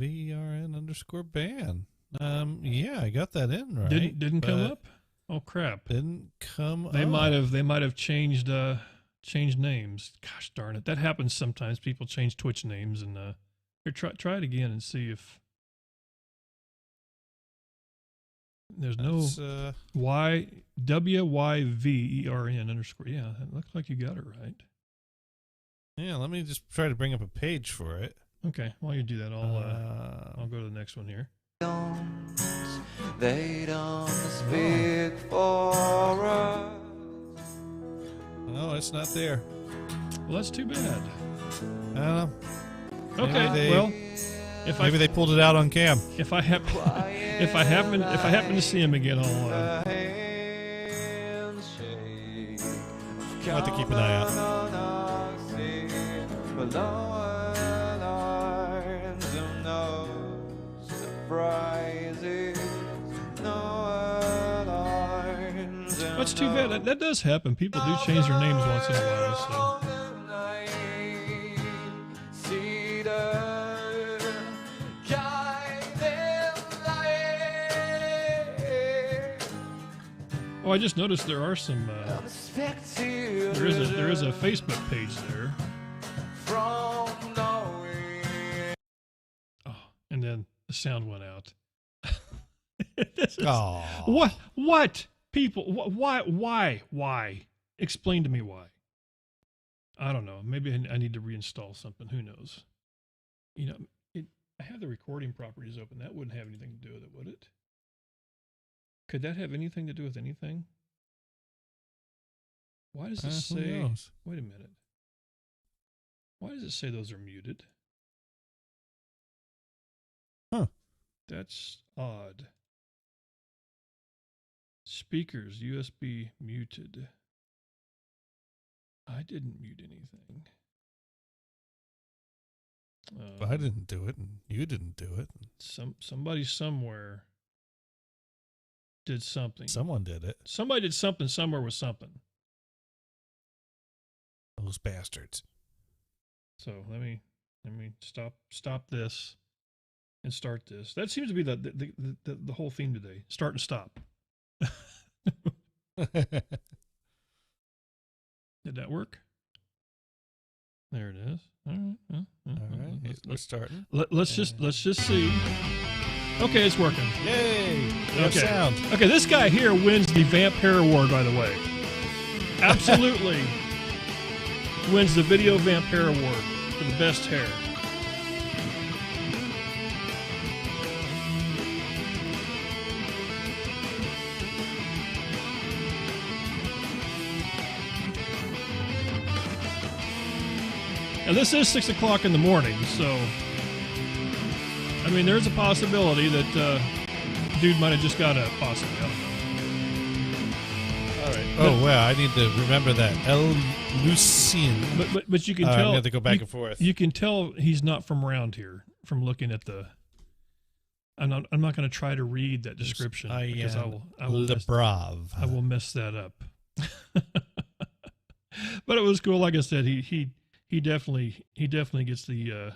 VRN_band. Yeah, I got that in right. Didn't come up? Oh crap. Didn't come They up. might have changed names. Gosh darn it. That happens sometimes. People change Twitch names and here, try it again and see if there's no WYVERN_. Yeah, it looks like you got it right. Yeah, let me just try to bring up a page for it. Okay, while you do that, I'll go to the next one here. They don't speak for us. No, it's not there. Well, that's too bad. I don't know. Okay, maybe they pulled it out on cam. If I happen to see him again, I'll have to keep an eye out. That's too bad. That does happen. People do change their names once in a while. So. Oh, I just noticed there are some. There is a Facebook page there. Oh, and then the sound went out. What? People, why? Explain to me why. I don't know. Maybe I need to reinstall something. Who knows? You know, I have the recording properties open. That wouldn't have anything to do with it, would it? Could that have anything to do with anything? Why does it say... knows? Wait a minute. Why does it say those are muted? Huh. That's odd. Speakers, USB muted. I didn't mute anything. I didn't do it, and you didn't do it. Somebody somewhere did something. Someone did it. Somebody did something somewhere with something. Those bastards. So let me stop this and start this. That seems to be the whole theme today. Start and stop. Did that work? There it is. All right. All right. We're starting. Let's just see. Okay, it's working. Yay! Okay. Sound. Okay, this guy here wins the Vamp Hair Award, by the way. Absolutely wins the Video Vamp Hair Award for the best hair. And this is 6 o'clock in the morning, so I mean, there's a possibility that dude might have just got up, possibly. I don't know. All right. Oh, wow. I need to remember that. El Lucien. But you can tell. I have to go back and forth. You can tell he's not from around here from looking at the. I'm not going to try to read that description because I will mess that up. But it was cool. Like I said, he definitely gets the.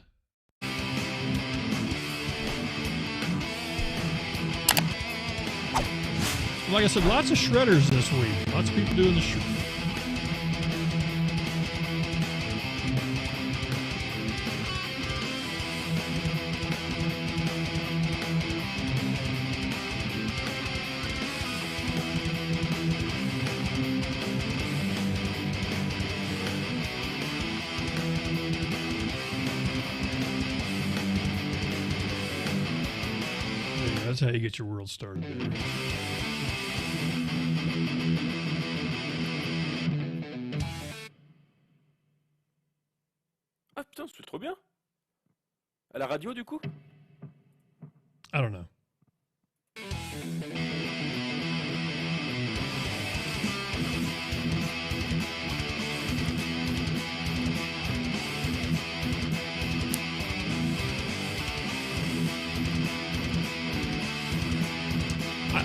Like I said, lots of shredders this week. Lots of people doing the shred. That's how you get your world started, baby. Ah putain, c'est trop bien. À la radio du coup? I don't know.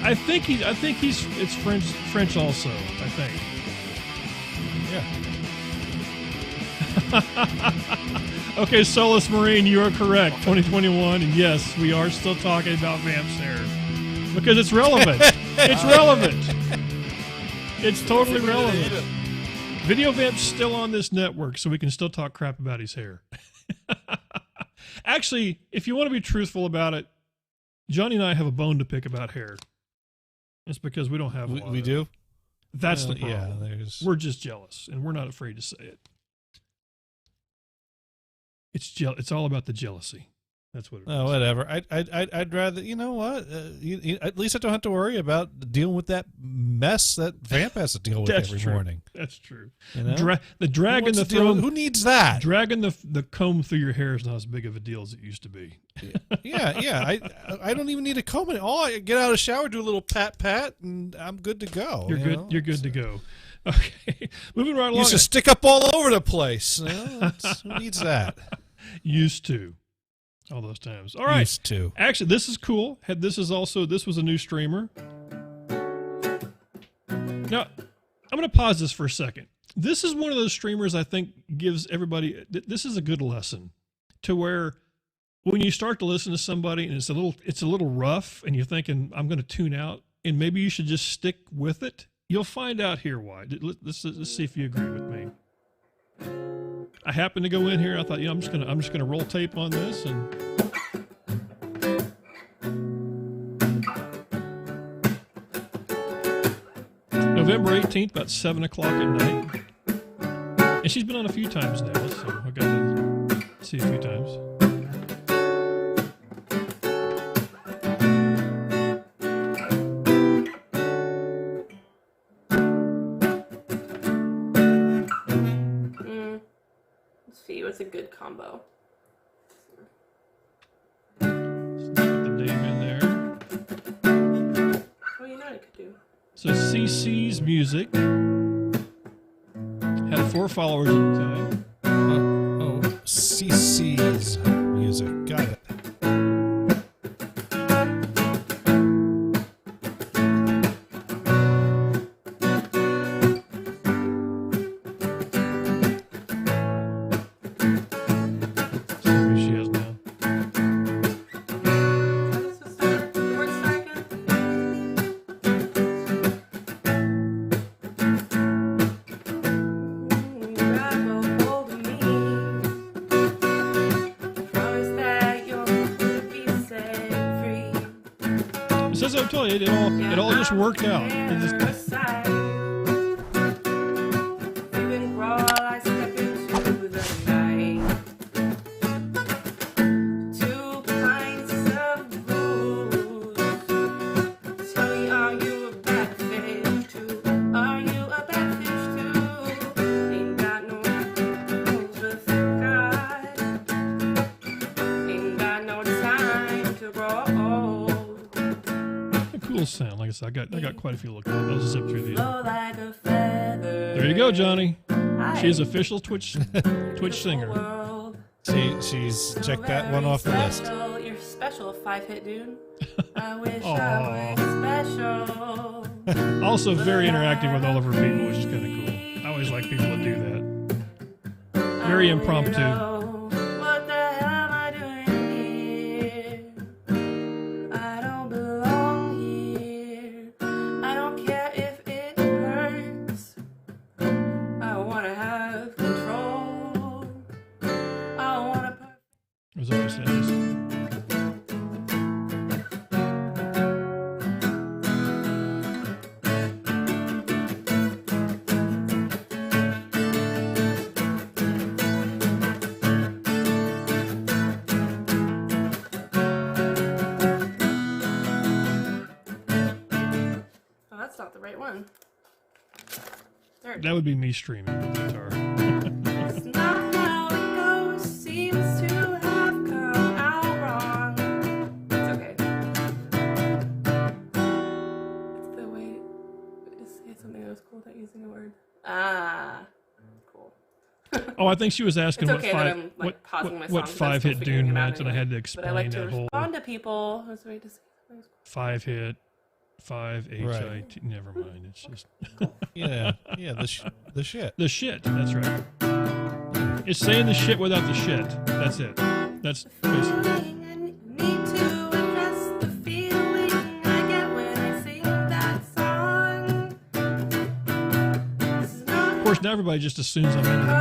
I think it's French also, I think. Yeah. Okay, Solus Marine, you are correct. 2021, and yes, we are still talking about Vamp's hair because it's relevant. It's relevant. It's totally relevant. Video Vamp's still on this network, so we can still talk crap about his hair. Actually, if you want to be truthful about it, Johnny and I have a bone to pick about hair. It's because we don't have a lot we do? That's the problem. Yeah, we're just jealous, and we're not afraid to say it. It's all about the jealousy. That's what it is. Oh, whatever. I'd rather, you know what? At least I don't have to worry about dealing with that mess that Vamp has to deal with every morning. That's true. You know? The drag in the throat. Who needs that? Dragging the comb through your hair is not as big of a deal as it used to be. Yeah. I don't even need a comb. I get out of the shower, do a little pat, and I'm good to go. You're good. You're good to go. Okay, moving right along. Used to stick up all over the place. Who needs that? Used to. All those times. All right. Used to. Actually, this is cool. This was a new streamer. Now, I'm going to pause this for a second. This is one of those streamers I think gives everybody, this is a good lesson to where when you start to listen to somebody and it's a little rough and you're thinking, I'm going to tune out and maybe you should just stick with it. You'll find out here why. Let's see if you agree with me. I happened to go in here. I thought, I'm just gonna roll tape on this, and November 18th, about 7 o'clock at night. And she's been on a few times now, so I got to see a few times. you. It's a good combo. Put the name in there. Oh, you know what I could do. So CC's Music had 4 followers at the time. CC's Music. Got it. I'm telling you, it all just worked out. It just, sound. Like I said, I got quite a few look at. I'll just zip through these. There you go, Johnny. She's official Twitch singer. She's checked that one off the list. You're special, 5-hit Dune. I wish I was special. Also very interactive with all of her people, which is kind of cool. I always like people that do that. Very impromptu. That would be me streaming with the guitar. It's not how it goes, seems to have come out wrong. It's okay. It's the way to say something that was cool without using a word. Ah, cool. Oh, I think she was asking it's okay what 5-hit Dune meant, and I had to explain but I like to that whole respond to people. That's the way to say something. 5-hit. 5-HIT. Right. Never mind. It's just yeah, the shit. The shit. That's right. It's saying the shit without the shit. That's it. That's basically. Of course, now everybody just assumes I'm into the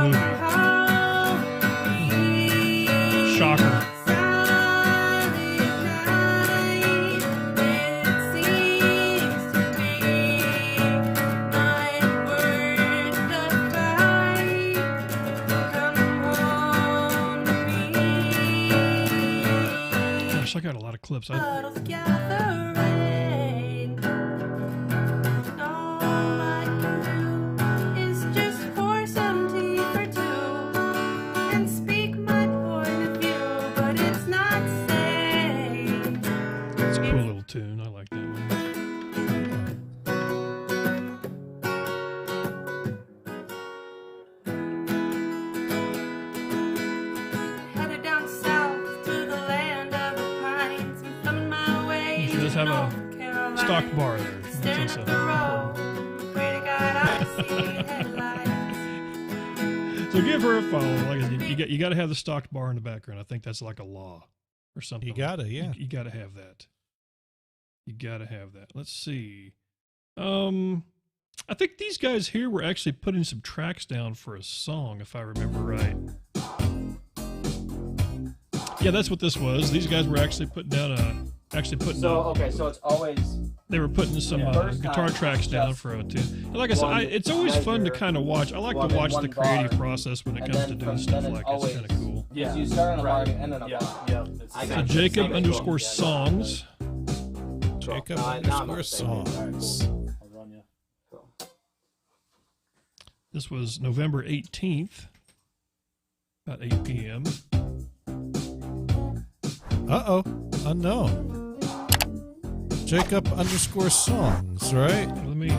movie. Shocker. I got a lot of clips. It's a cool little tune. I like that one. Have a stock bar there. That's also so give her a follow. Like you got to have the stocked bar in the background. I think that's like a law or something. You gotta, yeah. You gotta have that. You gotta have that. Let's see. I think these guys here were actually putting some tracks down for a song, if I remember right. Yeah, that's what this was. These guys were actually putting down so it's always they were putting some guitar tracks down for a tune. Like I said, it's always fun to kind of watch. I like to watch the creative process when it comes to doing stuff like this. It's kind of cool. Yeah, you start on a bar and then a bar. So Jacob_songs. Jacob_songs. This was November 18th. about 8 p.m. Uh-oh. Unknown. Jacob _songs, right? Let me...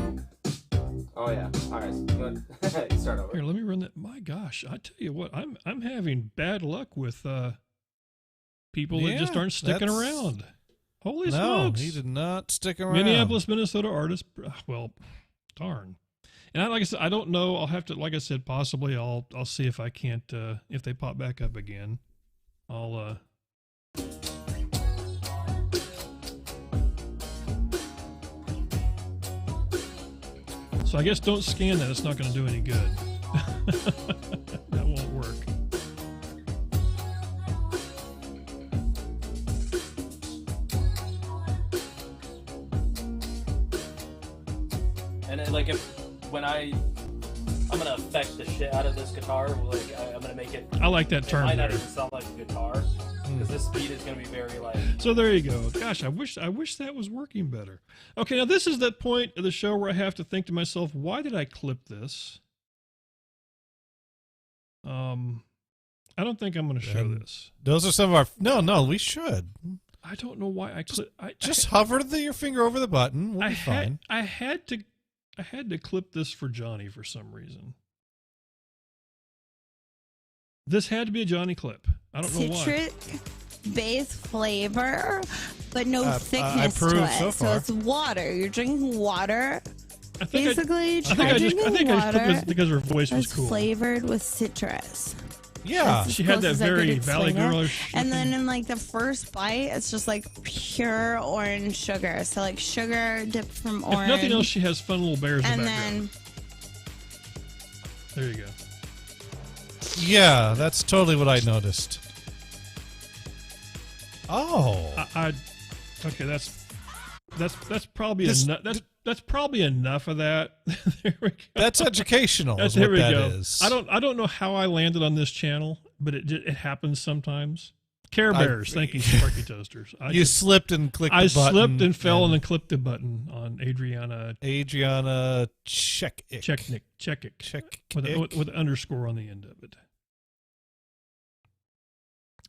Oh, yeah. All right. You start over. Here, let me run that. My gosh, I tell you what, I'm having bad luck with people that just aren't sticking around. Holy smokes. No, he did not stick around. Minneapolis, Minnesota artist. Well, darn. And like I said, I don't know. I'll have to, like I said, possibly I'll see if I can't, if they pop back up again. I'll, so I guess don't scan that. It's not going to do any good. That won't work. And then, like, when I'm gonna affect the shit out of this guitar, like I'm gonna make it. I like that term. It might there. not even sound like a guitar because this beat is gonna be very like. So there you go. Gosh, I wish that was working better. Okay, now this is that point of the show where I have to think to myself, why did I clip this? I don't think I'm going to show this. Those are some of our. No, we should. I don't know why I clip. Just hover your finger over the button. We'll be fine. I had to clip this for Jonny for some reason. This had to be a Jonny clip. I don't know why. Citric base flavor, but no thickness to it. So it's water. You're drinking water. Basically, try drinking water because her voice was cool. Flavored with citrus. Yeah, she had that very Valley Girlish. And then in like the first bite, it's just like pure orange sugar. So like sugar dipped from orange. If nothing else, she has fun little bears in the background. There you go. Yeah, that's totally what I noticed. Oh, okay. That's probably enough. That's probably enough of that. There we go. That's educational. There we go. Is. I don't know how I landed on this channel, but it happens sometimes. Care Bears, thank you, Sparky Toasters. You slipped and clicked the button. I slipped and fell and clicked the button on Adriana Chekik. With an underscore on the end of it.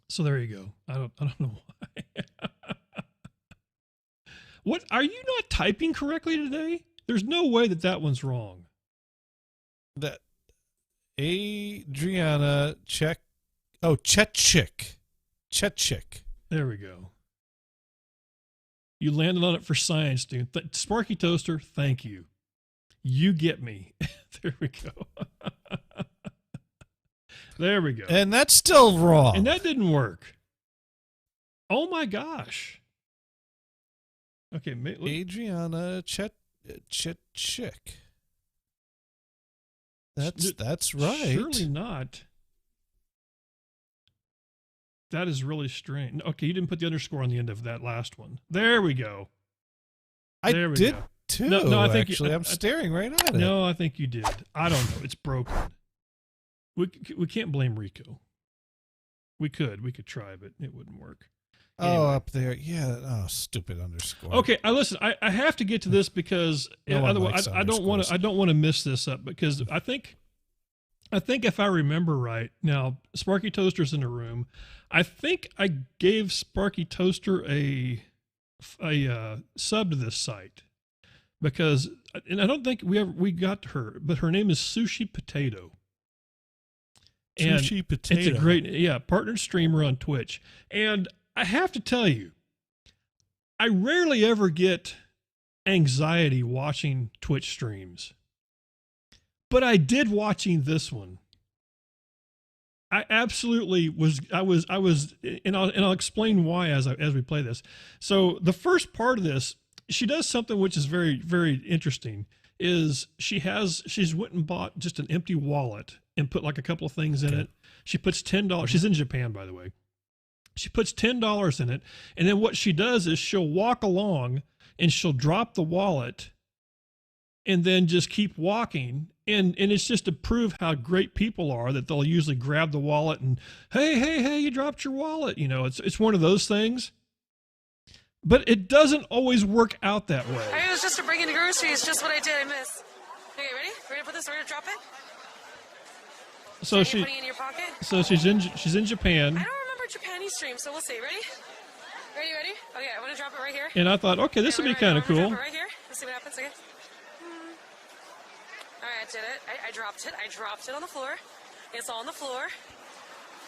So there you go. I don't know why. What, are you not typing correctly today? There's no way that one's wrong. That Adriana Chechik. There we go. You landed on it for science, dude. Sparky Toaster, thank you. You get me. There we go. There we go. And that's still wrong. And that didn't work. Oh my gosh. Okay, Adriana Chechik. That's right. Surely not. That is really strange. Okay, you didn't put the underscore on the end of that last one. There we go. I did too. No, I think actually, I'm staring right at it. No, I think you did. I don't know. It's broken. We can't blame Rico. We could try, but it wouldn't work. Anyway. Oh, up there. Yeah. Oh, stupid underscore. Okay, listen, I have to get to this because otherwise I don't want to miss this up because I think if I remember right, now Sparky Toaster's in the room. I think I gave Sparky Toaster a sub to this site because, and I don't think we got to her, but her name is Sushi Potato. Sushi Potato. It's a great, partnered streamer on Twitch. And I have to tell you, I rarely ever get anxiety watching Twitch streams, but I did watching this one. I absolutely was, and I'll explain why as we play this. So the first part of this, she does something which is very, very interesting. Is she's went and bought just an empty wallet and put like a couple of things in it. She puts $10. She's in Japan, by the way. She puts $10 in it, and then what she does is she'll walk along and she'll drop the wallet and then just keep walking. And it's just to prove how great people are that they'll usually grab the wallet and, hey, you dropped your wallet. You know, it's one of those things. But it doesn't always work out that way. I was just to bring in groceries, just what I did. I missed. Okay, ready? Ready to put this? Ready to drop it? So she. Putting it in your pocket? So she's in Japan. I don't remember Japanese stream, so we'll see. Ready? Ready? Okay, I'm gonna drop it right here. And I thought, okay, this would be kind of cool. Drop it right here. Let's see what happens. Okay. All right, I did it. I dropped it. I dropped it on the floor. It's on the floor.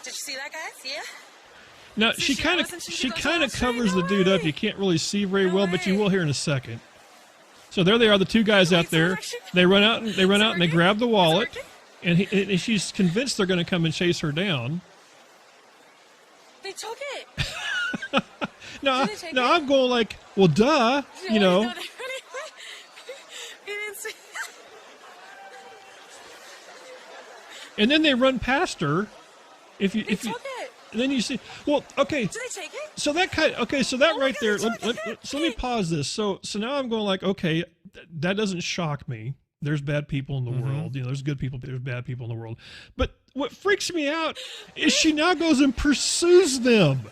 Did you see that, guys? Yeah. Now she kind of covers the dude up. You can't really see very well, but you will here in a second. So there they are, the two guys out there. They run out and they grab the wallet, and she's convinced they're going to come and chase her down. They took it. No, I'm going like, well, duh, you know. He didn't see. And then they run past her. If you, took it. And then you see, well, okay. Did they take it? So that right there. So let me pause this. So now I'm going like, okay, that doesn't shock me. There's bad people in the world. You know, there's good people, but there's bad people in the world. But what freaks me out is she now goes and pursues them.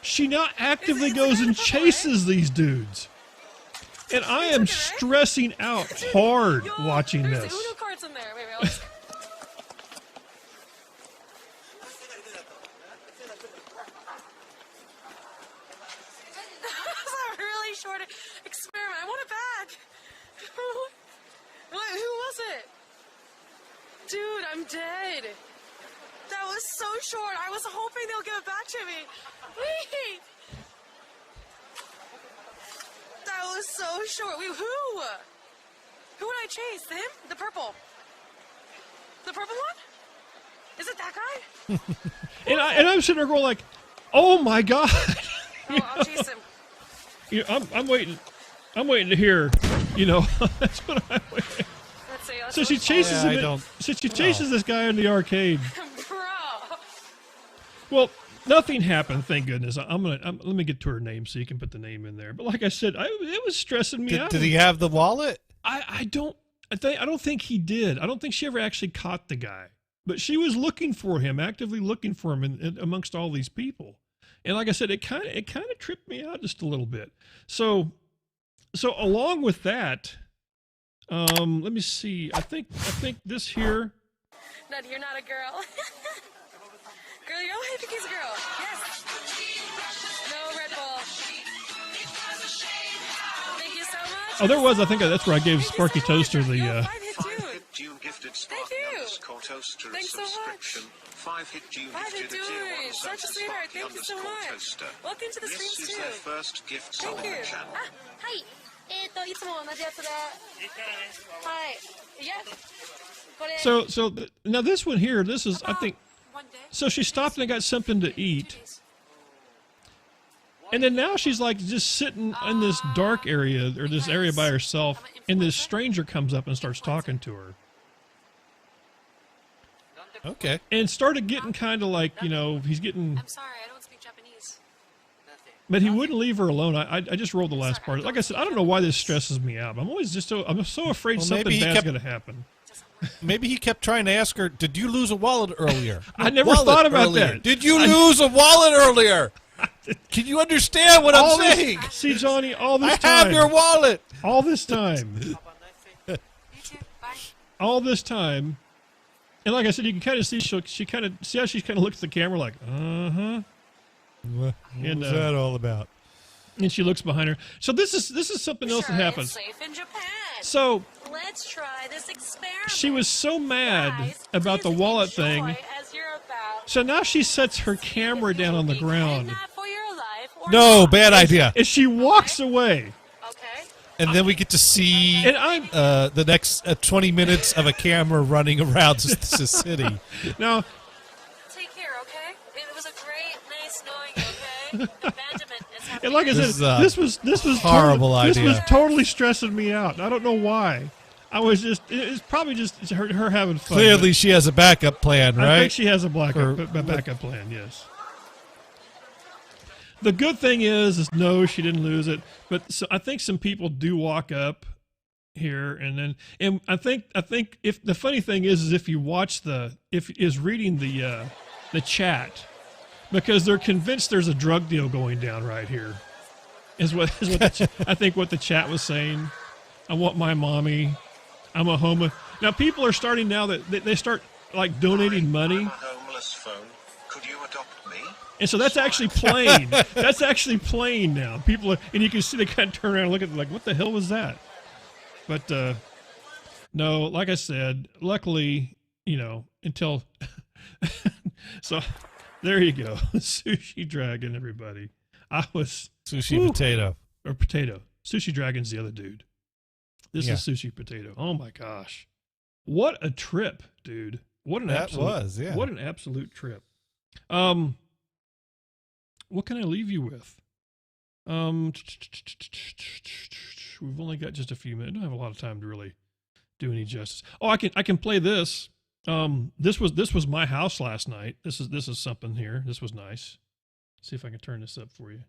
She now actively goes and chases these dudes. And I am stressing out hard watching this. There's Uno cards in there. Maybe That's a really short experiment. I want it back. Who was it? Dude, I'm dead. That was so short. I was hoping they'll give it back to me. Wait. That was so short. Wait, who? Who would I chase? Him? The purple? The purple one? Is it that guy? and I'm sitting there going like, oh my God. I'll chase him. You know, I'm waiting. I'm waiting to hear, you know, that's what I'm waiting. So she chases him. So she chases this guy in the arcade. Bro. Well, nothing happened, thank goodness. Let me get to her name so you can put the name in there. But like I said, it was stressing me out. Did he have the wallet? I don't think he did. I don't think she ever actually caught the guy. But she was looking for him, actively looking for him in amongst all these people. And like I said, it kind of tripped me out just a little bit. So along with that, let me see. I think this here. No, you're not a girl. Girl, you know I think he's a girl. Yes. No Red Bull. Thank you so much. Oh, there was. I think that's where I gave Sparky Toaster the. Dune gifted Spark Underscore Toaster a subscription. 5-hit Dune gifted a tier 1 such a sweetheart. Thank you so much. Welcome to the streams too. This is their first gift sub on the channel. いつも同じやつで。はい。So now this one here, this is I think. So she stopped and got something to eat. And then now she's like just sitting in this dark area or this area by herself, and this stranger comes up and starts talking to her. Okay. And started getting kind of like, you know, he's getting. I'm sorry, I don't speak Japanese. But he wouldn't leave her alone. I just rolled the last part. Like I said, I don't know why this stresses me out. I'm so afraid something bad's going to happen. Maybe he kept trying to ask her, did you lose a wallet earlier? I never thought about that. Did you lose a wallet earlier? Can you understand what I'm saying? See, Johnny, all this time. I have your wallet. All this time. All this time. And like I said, you can kind of see she kind of see how she kind of looks at the camera like, What was that all about? And she looks behind her. So this is something else that happens. Safe in Japan. So let's try this experiment. She was so mad about the wallet thing. So now she sets her camera down on the ground. No, bad idea. And she walks away. And then we get to see the next 20 minutes of a camera running around the city. Now, take care, okay? It was a great, nice knowing you, okay? The Benjamin is happy. And like I said, this was horrible idea. This was totally stressing me out. I don't know why. I was just, it's probably just her having fun. Clearly, she has a backup plan, right? I think she has a backup plan, yes. The good thing is no, she didn't lose it. But so I think some people do walk up here, and I think if the funny thing is if you watch reading the chat, because they're convinced there's a drug deal going down right here, is what I think what the chat was saying. I want my mommy. I'm a homo. Now people are starting now that they start like donating money. I'm a homeless phone. Could you adopt me? And so that's actually playing. That's actually playing now. People are, and you can see they kind of turn around and look at it like, what the hell was that? But no, like I said, luckily, until so there you go. Sushi Dragon, everybody. I was Sushi Potato. Or Potato. Sushi Dragon's the other dude. This is Sushi Potato. Oh my gosh. What a trip, dude. What an absolute trip. What can I leave you with? We've only got just a few minutes. I don't have a lot of time to really do any justice. Oh, I can play this. This was my house last night. This is something here. This was nice. See if I can turn this up for you.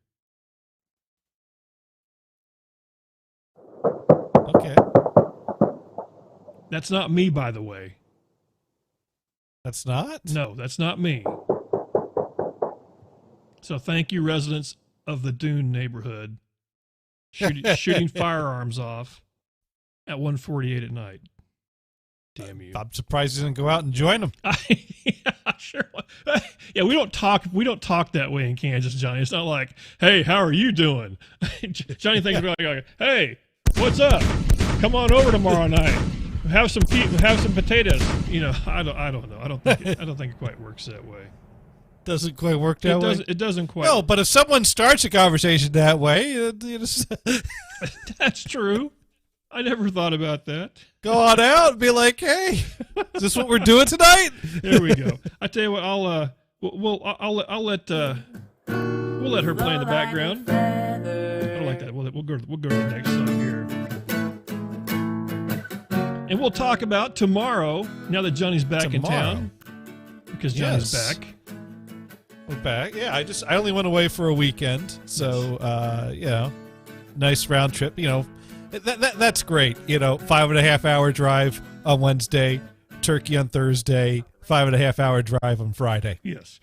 Okay. That's not me, by the way. That's not? No, that's not me. So thank you, residents of the Dune neighborhood, shooting firearms off at 1:48 at night. Damn you! I'm surprised you didn't go out and join them. Yeah, sure. Yeah, we don't talk that way in Kansas, Johnny. It's not like, hey, how are you doing? Johnny thinks about like, hey, what's up? Come on over tomorrow night. Have some potatoes. I don't know. I don't think it quite works that way. Doesn't quite work that way. It doesn't quite. No, but if someone starts a conversation that way, that's true. I never thought about that. Go on out and be like, "Hey, is this what we're doing tonight?" There we go. I tell you what, I'll let her play in the background. I don't like that. We'll go to the next song here, and we'll talk about tomorrow. Now that Johnny's back in town, because Johnny's back. We're back. Yeah, I only went away for a weekend, so nice round trip. That's great. 5.5 hour drive on Wednesday, Turkey on Thursday, 5.5 hour drive on Friday. Yes,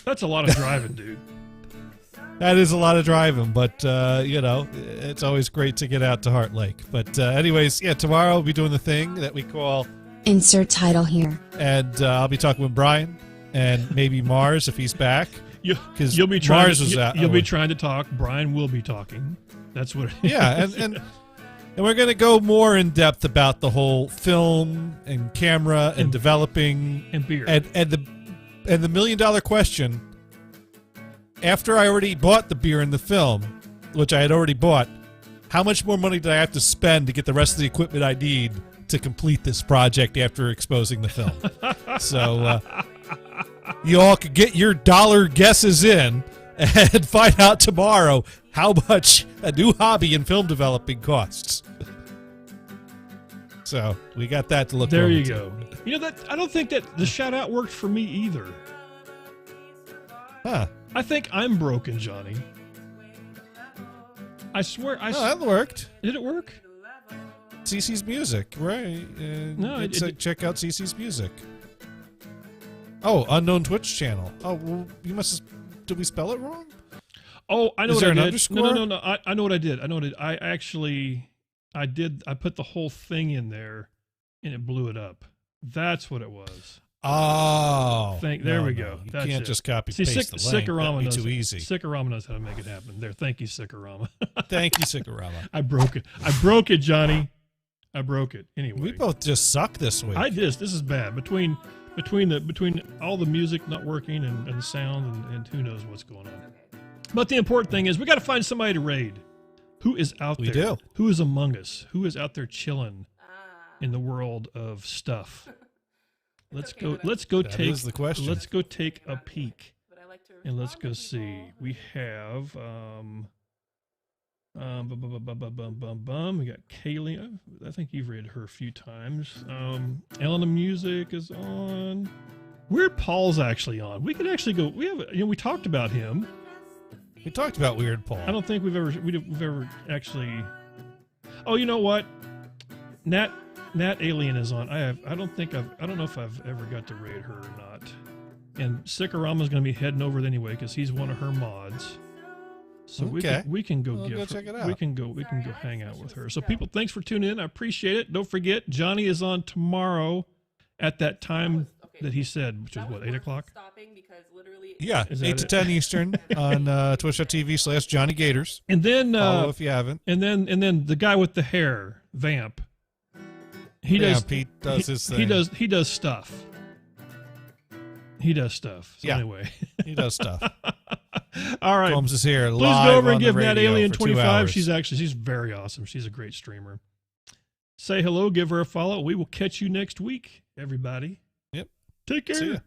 that's a lot of driving, dude. That is a lot of driving, but it's always great to get out to Heart Lake. But anyways, tomorrow we'll be doing the thing that we call insert title here, and I'll be talking with Brian. And maybe Mars if he's back. You'll be trying to talk. Brian will be talking. That's what. And we're going to go more in depth about the whole film and camera and developing and beer and the $1 million question. After I already bought the beer in the film, which I had already bought, how much more money did I have to spend to get the rest of the equipment I need to complete this project after exposing the film? So. You all could get your dollar guesses in and find out tomorrow how much a new hobby in film developing costs. So we got that to look forward to. There you go. I don't think that the shout out worked for me either. Huh. I think I'm broken, Johnny. I swear. That worked. Did it work? CeCe's Music, right? Check out CeCe's Music. Oh, unknown Twitch channel. Oh, well, you must. Did we spell it wrong? Oh, I know what I did. Underscore? No. I know what I did. I did. I put the whole thing in there, and it blew it up. That's what it was. Oh, there we go. You That's can't it. just copy paste the link. That'd be too easy. Sikorama knows how to make it happen. There, thank you, Sikorama. Thank you, Sikorama. I broke it, Johnny. I broke it. Anyway, we both just suck this week. This is bad. Between all the music not working and the sound and who knows what's going on. But the important thing is we got to find somebody to raid. Who is out there? We do. Who is among us? Who is out there chilling in the world of stuff? Let's go take a peek. And let's go see. We have we got Kaylee. I think you've read her a few times. Ellen the Music is on. Weird Paul's actually on. We could actually go. We talked about him. We talked about Weird Paul. I don't think we've ever actually. Oh, you know what? Nat Alien is on. I don't know if I've ever got to raid her or not. And Sikorama's going to be heading over anyway because he's one of her mods. So we can go check it out. We can go hang out with her. So people, thanks for tuning in. I appreciate it. Don't forget, Johnny is on tomorrow at that time that he said, which was what, 8 o'clock? Yeah, 8 to 10 Eastern on twitch.tv/Jonny Gators. And then follow if you haven't. And then the guy with the hair, Vamp. He does his thing. He does stuff. He does stuff. So anyway, he does stuff. All right, Combs is here. Please live go over and on give the Nat radio Alien for 2 25. hours. She's very awesome. She's a great streamer. Say hello, give her a follow. We will catch you next week, everybody. Yep. Take care. See ya.